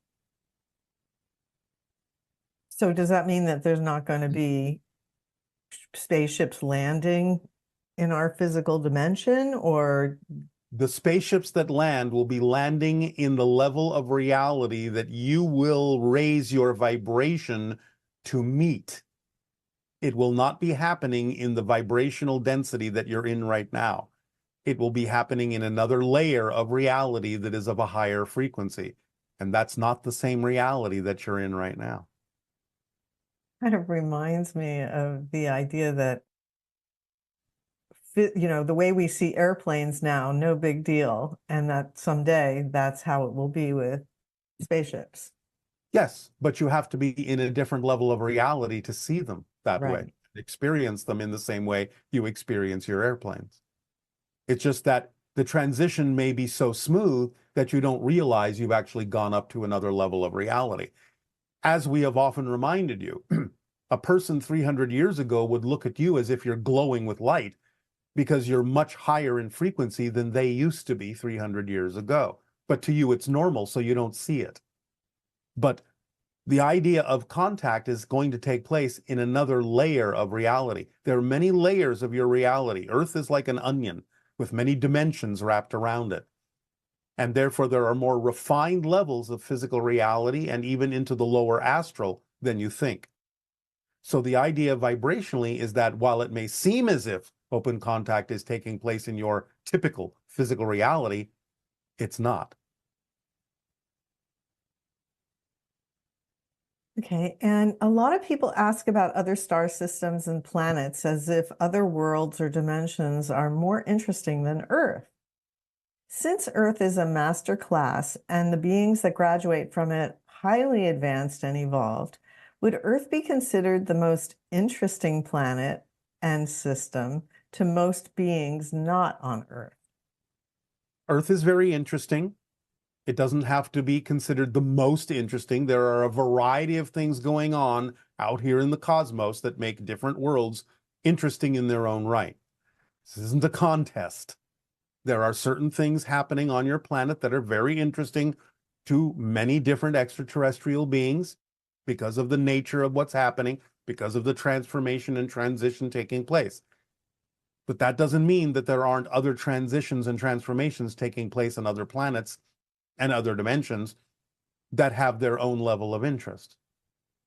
So does that mean that there's not going to be spaceships landing in our physical dimension, or? The spaceships that land will be landing in the level of reality that you will raise your vibration to meet. It will not be happening in the vibrational density that you're in right now. It will be happening in another layer of reality that is of a higher frequency. And that's not the same reality that you're in right now. Kind of reminds me of the idea that, the way we see airplanes now, no big deal, and that someday that's how it will be with spaceships. Yes, but you have to be in a different level of reality to see them that way, experience them in the same way you experience your airplanes. It's just that the transition may be so smooth that you don't realize you've actually gone up to another level of reality. As we have often reminded you, a person 300 years ago would look at you as if you're glowing with light because you're much higher in frequency than they used to be 300 years ago. But to you, it's normal, so you don't see it. But the idea of contact is going to take place in another layer of reality. There are many layers of your reality. Earth is like an onion with many dimensions wrapped around it. And therefore, there are more refined levels of physical reality and even into the lower astral than you think. So the idea vibrationally is that while it may seem as if open contact is taking place in your typical physical reality, it's not. Okay, and a lot of people ask about other star systems and planets as if other worlds or dimensions are more interesting than Earth. Since Earth is a master class and the beings that graduate from it highly advanced and evolved, would Earth be considered the most interesting planet and system to most beings not on Earth? Earth is very interesting. It doesn't have to be considered the most interesting. There are a variety of things going on out here in the cosmos that make different worlds interesting in their own right. This isn't a contest. There are certain things happening on your planet that are very interesting to many different extraterrestrial beings because of the nature of what's happening, because of the transformation and transition taking place. But that doesn't mean that there aren't other transitions and transformations taking place on other planets and other dimensions that have their own level of interest.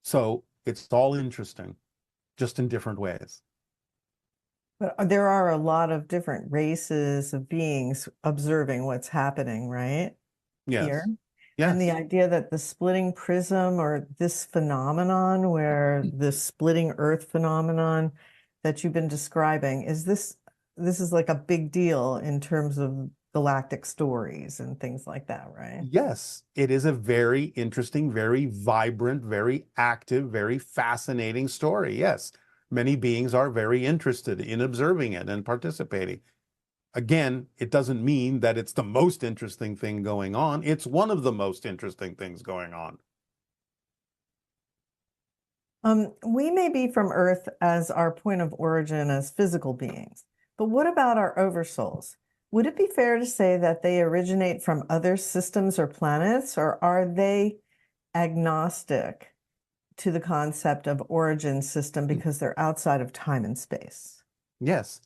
So it's all interesting, just in different ways. But there are a lot of different races of beings observing what's happening, right? Yes. Here. Yes. And the idea that the splitting prism or this phenomenon where the splitting Earth phenomenon that you've been describing, this is like a big deal in terms of galactic stories and things like that, right? Yes, it is a very interesting, very vibrant, very active, very fascinating story. Yes, many beings are very interested in observing it and participating. Again, it doesn't mean that it's the most interesting thing going on. It's one of the most interesting things going on. We may be from Earth as our point of origin as physical beings, but what about our oversouls? Would it be fair to say that they originate from other systems or planets, or are they agnostic to the concept of origin system because they're outside of time and space? Yes,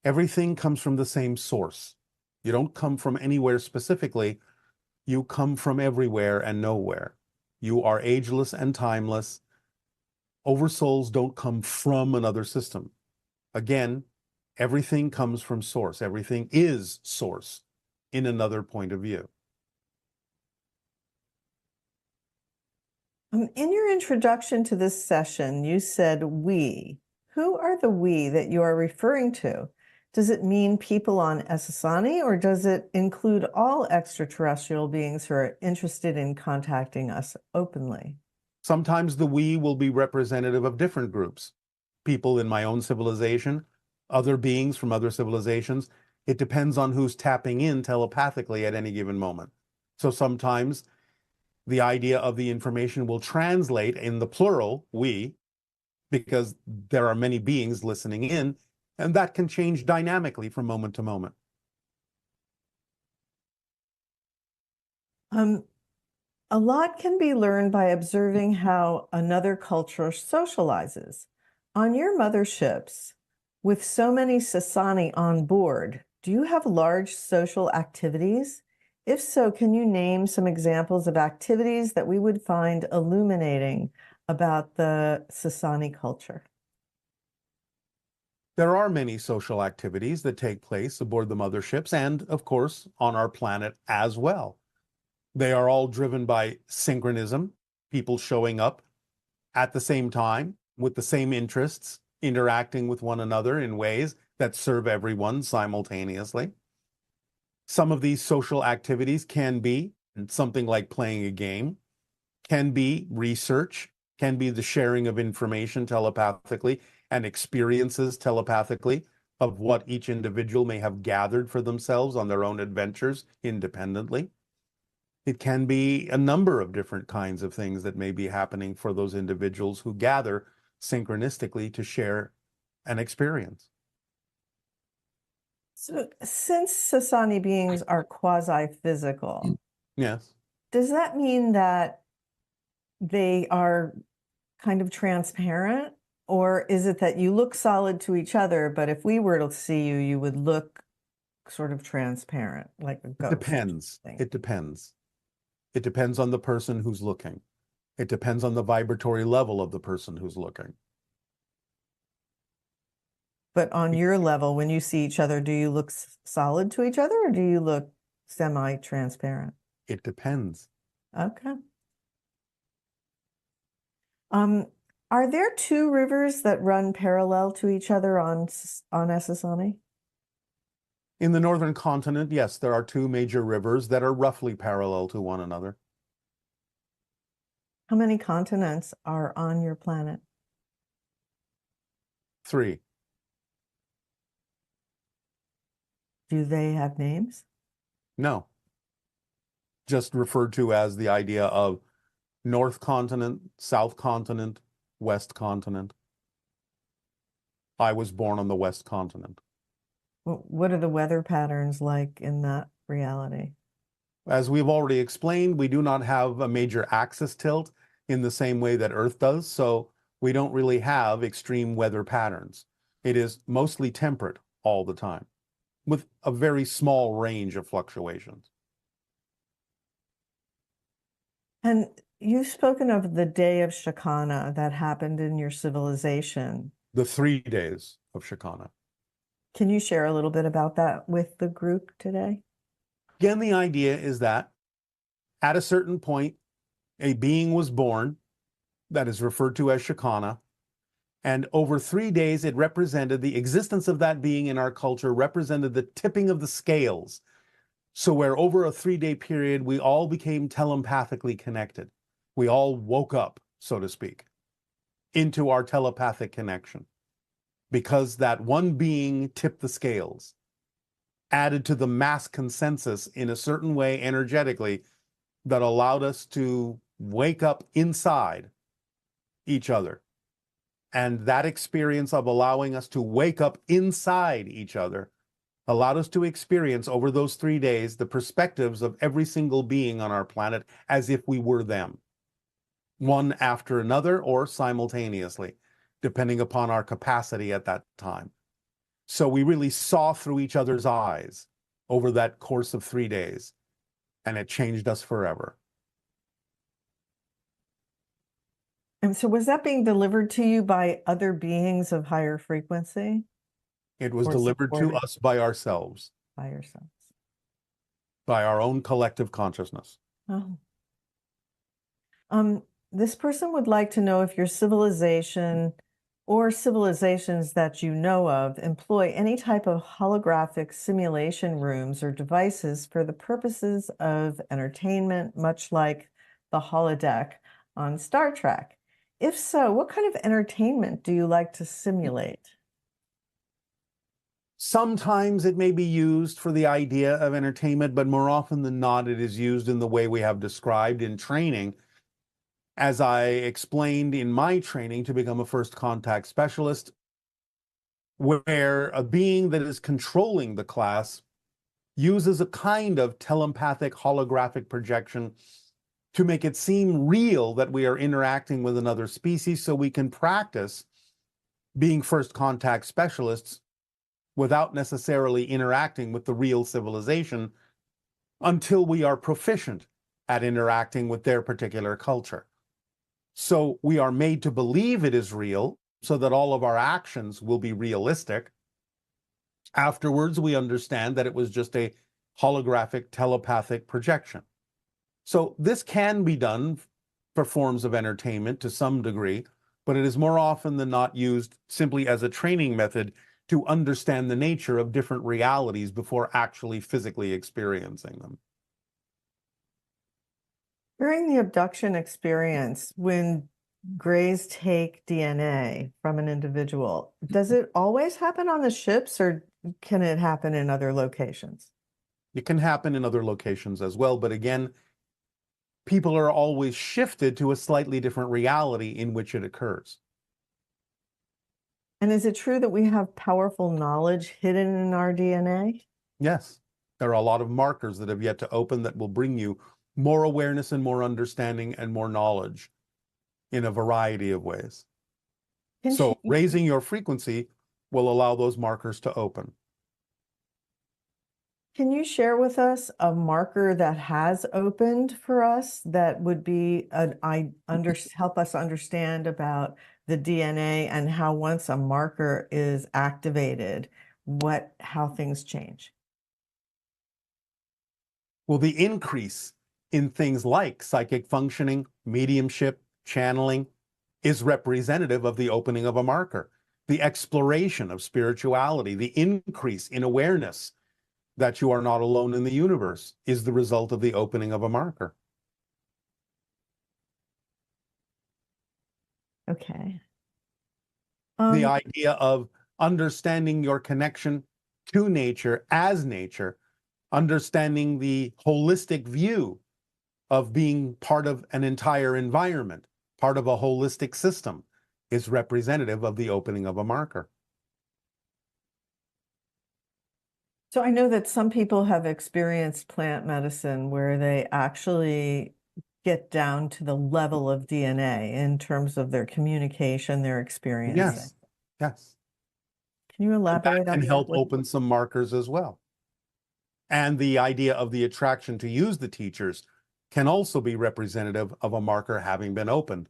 everything comes from the same source. You don't come from anywhere specifically. You come from everywhere and nowhere. You are ageless and timeless. Oversouls don't come from another system. Again, everything comes from source. Everything is source in another point of view. In your introduction to this session, you said we. Who are the we that you are referring to? Does it mean people on Essassani, or does it include all extraterrestrial beings who are interested in contacting us openly? Sometimes the we will be representative of different groups. People in my own civilization, other beings from other civilizations. It depends on who's tapping in telepathically at any given moment. So sometimes the idea of the information will translate in the plural, we, because there are many beings listening in, and that can change dynamically from moment to moment. A lot can be learned by observing how another culture socializes. On your motherships, with so many Sassani on board, do you have large social activities? If so, can you name some examples of activities that we would find illuminating about the Sassani culture? There are many social activities that take place aboard the motherships and, of course, on our planet as well. They are all driven by synchronism, people showing up at the same time with the same interests, interacting with one another in ways that serve everyone simultaneously. Some of these social activities can be something like playing a game, can be research, can be the sharing of information telepathically and experiences telepathically of what each individual may have gathered for themselves on their own adventures independently. It can be a number of different kinds of things that may be happening for those individuals who gather synchronistically to share an experience. So since Sasani beings are quasi-physical, Yes. does that mean that they are kind of transparent? Or is it that you look solid to each other, but if we were to see you, you would look sort of transparent, like a ghost? Depends. It depends. It depends on the person who's looking. It depends on the vibratory level of the person who's looking. But on your level, when you see each other, do you look solid to each other or do you look semi-transparent? It depends. Okay. Are there two rivers that run parallel to each other on Essassani? In the northern continent, yes, there are two major rivers that are roughly parallel to one another. How many continents are on your planet? 3. Do they have names? No. Just referred to as the idea of North Continent, South Continent, West Continent. I was born on the West Continent. What are the weather patterns like in that reality? As we've already explained, we do not have a major axis tilt in the same way that Earth does, so we don't really have extreme weather patterns. It is mostly temperate all the time, with a very small range of fluctuations. And you've spoken of the day of Shakana that happened in your civilization. The 3 days of Shakana. Can you share a little bit about that with the group today? Again, the idea is that at a certain point, a being was born that is referred to as Shakana, and over 3 days, it represented the existence of that being in our culture, represented the tipping of the scales. So where over a 3-day period, we all became telepathically connected. We all woke up, so to speak, into our telepathic connection because that one being tipped the scales, added to the mass consensus in a certain way energetically that allowed us to wake up inside each other. And that experience of allowing us to wake up inside each other allowed us to experience over those 3 days the perspectives of every single being on our planet as if we were them, one after another or simultaneously, depending upon our capacity at that time. So we really saw through each other's eyes over that course of 3 days, and it changed us forever. And so was that being delivered to you by other beings of higher frequency? It was delivered to us by ourselves. By yourselves. By our own collective consciousness. Oh. This person would like to know if your civilization or civilizations that you know of employ any type of holographic simulation rooms or devices for the purposes of entertainment, much like the holodeck on Star Trek. If so, what kind of entertainment do you like to simulate? Sometimes it may be used for the idea of entertainment, but more often than not, it is used in the way we have described in training. As I explained in my training to become a first contact specialist, where a being that is controlling the class uses a kind of telepathic holographic projection to make it seem real that we are interacting with another species so we can practice being first contact specialists without necessarily interacting with the real civilization until we are proficient at interacting with their particular culture. So we are made to believe it is real so that all of our actions will be realistic. Afterwards, we understand that it was just a holographic telepathic projection. So this can be done for forms of entertainment to some degree, but it is more often than not used simply as a training method to understand the nature of different realities before actually physically experiencing them. During the abduction experience, when Greys take DNA from an individual, does it always happen on the ships, or can it happen in other locations? It can happen in other locations as well, but again, people are always shifted to a slightly different reality in which it occurs. And is it true that we have powerful knowledge hidden in our DNA? Yes, there are a lot of markers that have yet to open that will bring you more awareness and more understanding and more knowledge in a variety of ways. So raising your frequency will allow those markers to open. Can you share with us a marker that has opened for us that would be help us understand about the DNA and how once a marker is activated, how things change? Well, the increase in things like psychic functioning, mediumship, channeling is representative of the opening of a marker. The exploration of spirituality, the increase in awareness that you are not alone in the universe is the result of the opening of a marker. Okay. The idea of understanding your connection to nature as nature, understanding the holistic view of being part of an entire environment, part of a holistic system, is representative of the opening of a marker. So I know that some people have experienced plant medicine where they actually get down to the level of DNA in terms of their communication, their experience. Yes, yes. Can you elaborate on and that? help open some markers as well. And the idea of the attraction to use the teachers can also be representative of a marker having been opened.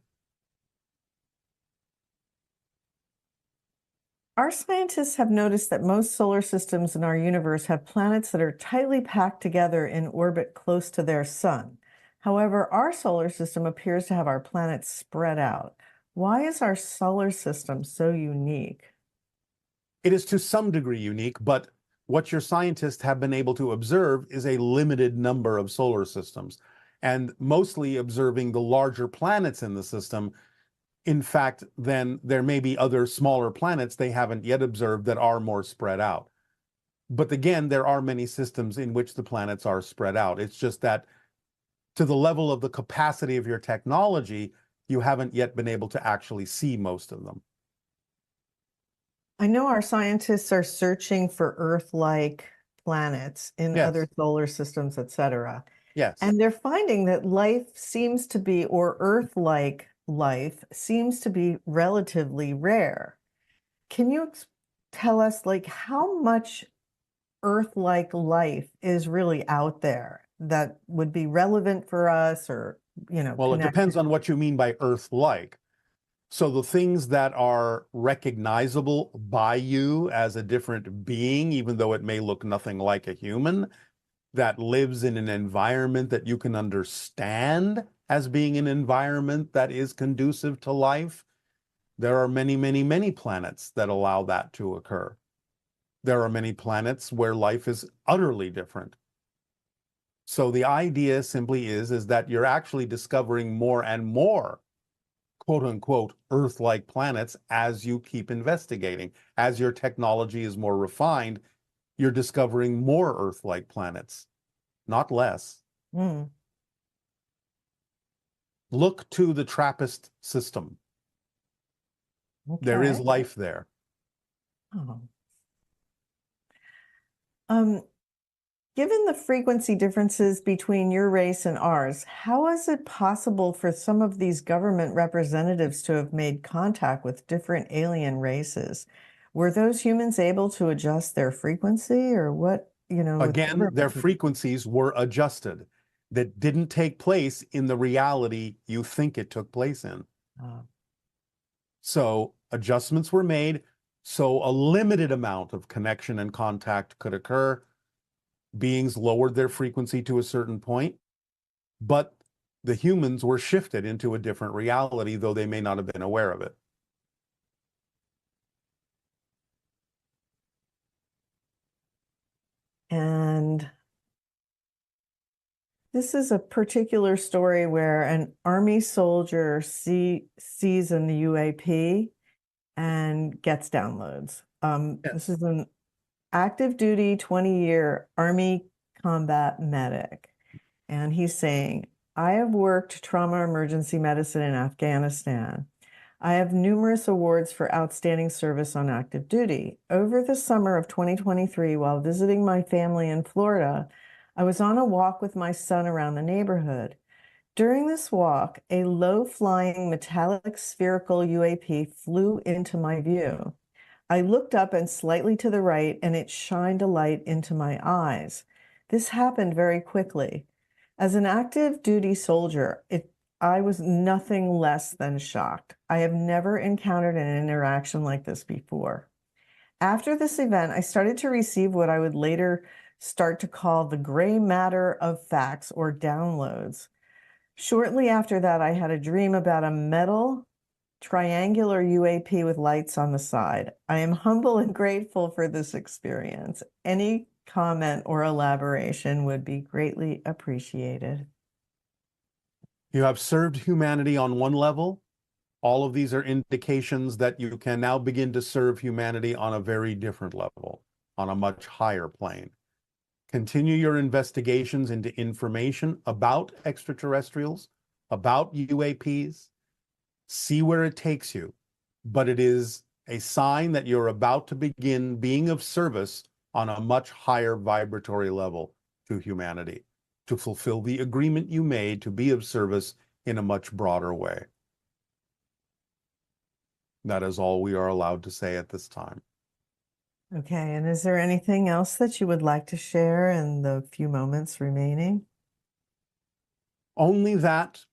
Our scientists have noticed that most solar systems in our universe have planets that are tightly packed together in orbit close to their sun. However, our solar system appears to have our planets spread out. Why is our solar system so unique? It is to some degree unique, but what your scientists have been able to observe is a limited number of solar systems, and mostly observing the larger planets in the system. In fact, then there may be other smaller planets they haven't yet observed that are more spread out. But again, there are many systems in which the planets are spread out. It's just that to the level of the capacity of your technology, you haven't yet been able to actually see most of them. I know our scientists are searching for Earth-like planets in other solar systems, etc. Yes. And they're finding that life seems to be, or Earth-like life seems to be relatively rare. Can you tell us, like, how much Earth-like life is really out there that would be relevant for us, or, Well, it depends on what you mean by Earth-like. So the things that are recognizable by you as a different being, even though it may look nothing like a human, that lives in an environment that you can understand as being an environment that is conducive to life, there are many, many, many planets that allow that to occur. There are many planets where life is utterly different. So the idea simply is that you're actually discovering more and more quote unquote Earth-like planets as you keep investigating. As your technology is more refined, you're discovering more Earth-like planets, not less. Look to the TRAPPIST system. Okay. There is life there. Given the frequency differences between your race and ours, how is it possible for some of these government representatives to have made contact with different alien races? Were those humans able to adjust their frequency, or what, Again, their frequencies were adjusted. That didn't take place in the reality you think it took place in. So adjustments were made so a limited amount of connection and contact could occur. Beings lowered their frequency to a certain point, but the humans were shifted into a different reality, though they may not have been aware of it. And this is a particular story where an Army soldier sees an UAP and gets downloads. This is an active duty 20-year Army combat medic. And he's saying, I have worked trauma emergency medicine in Afghanistan. I have numerous awards for outstanding service on active duty. Over the summer of 2023, while visiting my family in Florida, I was on a walk with my son around the neighborhood. During this walk, a low-flying metallic spherical UAP flew into my view. I looked up and slightly to the right, and it shined a light into my eyes. This happened very quickly. As an active duty soldier, I was nothing less than shocked. I have never encountered an interaction like this before. After this event, I started to receive what I would later start to call the gray matter of facts or downloads. Shortly after that, I had a dream about a metal triangular UAP with lights on the side. I am humble and grateful for this experience. Any comment or elaboration would be greatly appreciated. You have served humanity on one level. All of these are indications that you can now begin to serve humanity on a very different level, on a much higher plane. Continue your investigations into information about extraterrestrials, about UAPs. See where it takes you. But it is a sign that you're about to begin being of service on a much higher vibratory level to humanity, to fulfill the agreement you made to be of service in a much broader way. That is all we are allowed to say at this time. Okay, and is there anything else that you would like to share in the few moments remaining? Only that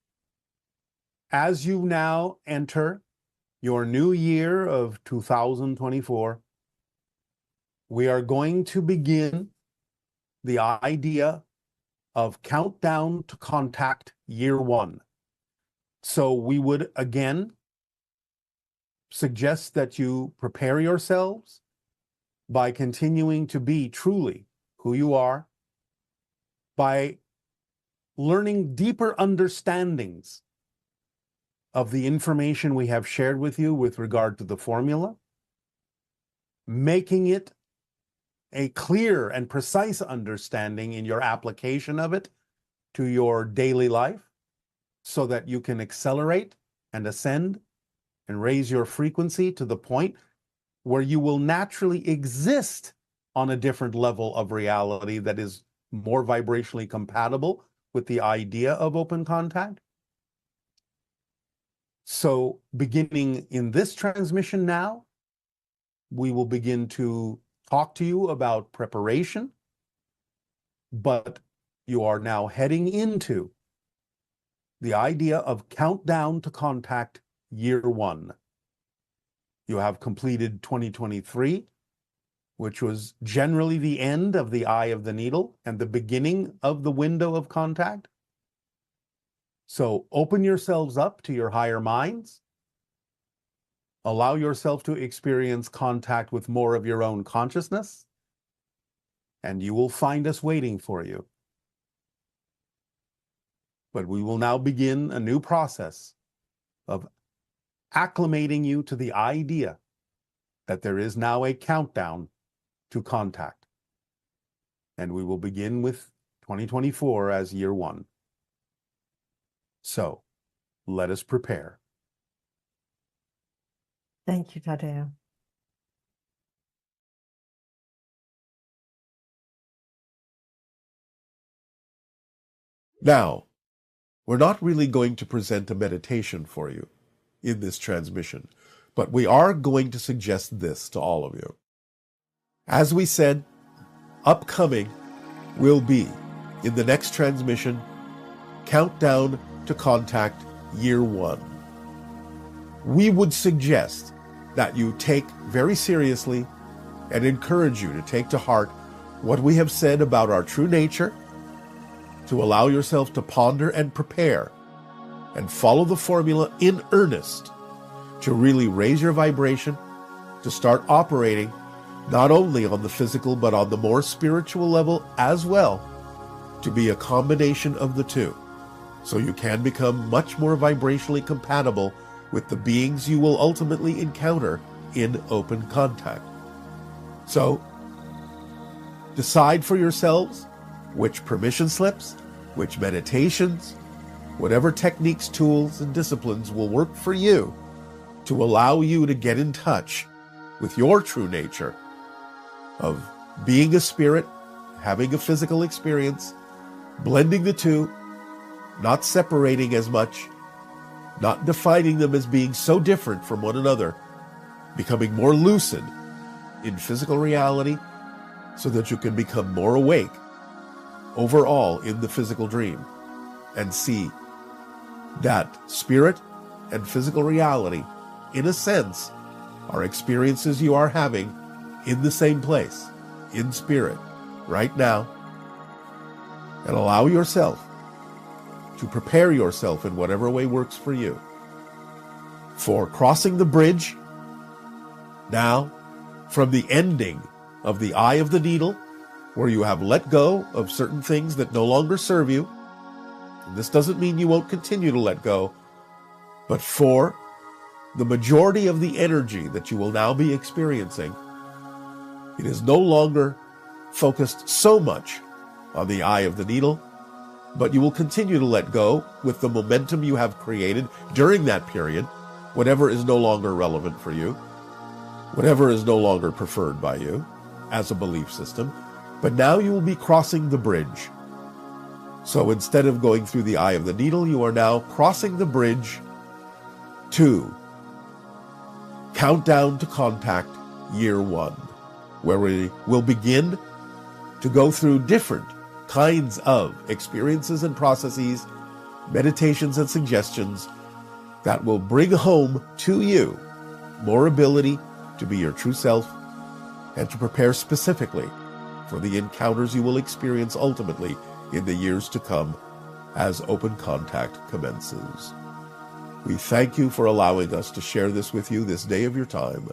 as you now enter your new year of 2024, we are going to begin the idea of countdown to contact year one. So we would again suggest that you prepare yourselves by continuing to be truly who you are, by learning deeper understandings of the information we have shared with you with regard to the formula, making it a clear and precise understanding in your application of it to your daily life so that you can accelerate and ascend and raise your frequency to the point where you will naturally exist on a different level of reality that is more vibrationally compatible with the idea of open contact. So beginning in this transmission now, we will begin to talk to you about preparation, but you are now heading into the idea of countdown to contact year one. You have completed 2023, which was generally the end of the eye of the needle and the beginning of the window of contact. So open yourselves up to your higher minds. Allow yourself to experience contact with more of your own consciousness, and you will find us waiting for you. But we will now begin a new process of acclimating you to the idea that there is now a countdown to contact. And we will begin with 2024 as year one. So let us prepare. Thank you, Tadeo. Now, we're not really going to present a meditation for you in this transmission, but we are going to suggest this to all of you. As we said, upcoming will be, in the next transmission, countdown to contact year one. We would suggest that you take very seriously and encourage you to take to heart what we have said about our true nature, to allow yourself to ponder and prepare and follow the formula in earnest to really raise your vibration, to start operating not only on the physical but on the more spiritual level as well, to be a combination of the two, so you can become much more vibrationally compatible with the beings you will ultimately encounter in open contact. So, decide for yourselves which permission slips, which meditations, whatever techniques, tools, and disciplines will work for you to allow you to get in touch with your true nature of being a spirit, having a physical experience, blending the two, not separating as much, not defining them as being so different from one another, becoming more lucid in physical reality so that you can become more awake overall in the physical dream and see that spirit and physical reality, in a sense, are experiences you are having in the same place, in spirit, right now, and allow yourself to prepare yourself in whatever way works for you for crossing the bridge now from the ending of the eye of the needle, where you have let go of certain things that no longer serve you. And this doesn't mean you won't continue to let go, but for the majority of the energy that you will now be experiencing, it is no longer focused so much on the eye of the needle, but you will continue to let go with the momentum you have created during that period, whatever is no longer relevant for you, whatever is no longer preferred by you as a belief system. But now you will be crossing the bridge. So instead of going through the eye of the needle, you are now crossing the bridge to Countdown to Contact Year 1, where we will begin to go through different kinds of experiences and processes, meditations and suggestions that will bring home to you more ability to be your true self and to prepare specifically for the encounters you will experience ultimately in the years to come as open contact commences. We thank you for allowing us to share this with you this day of your time.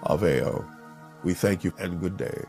Aveo. We thank you and good day.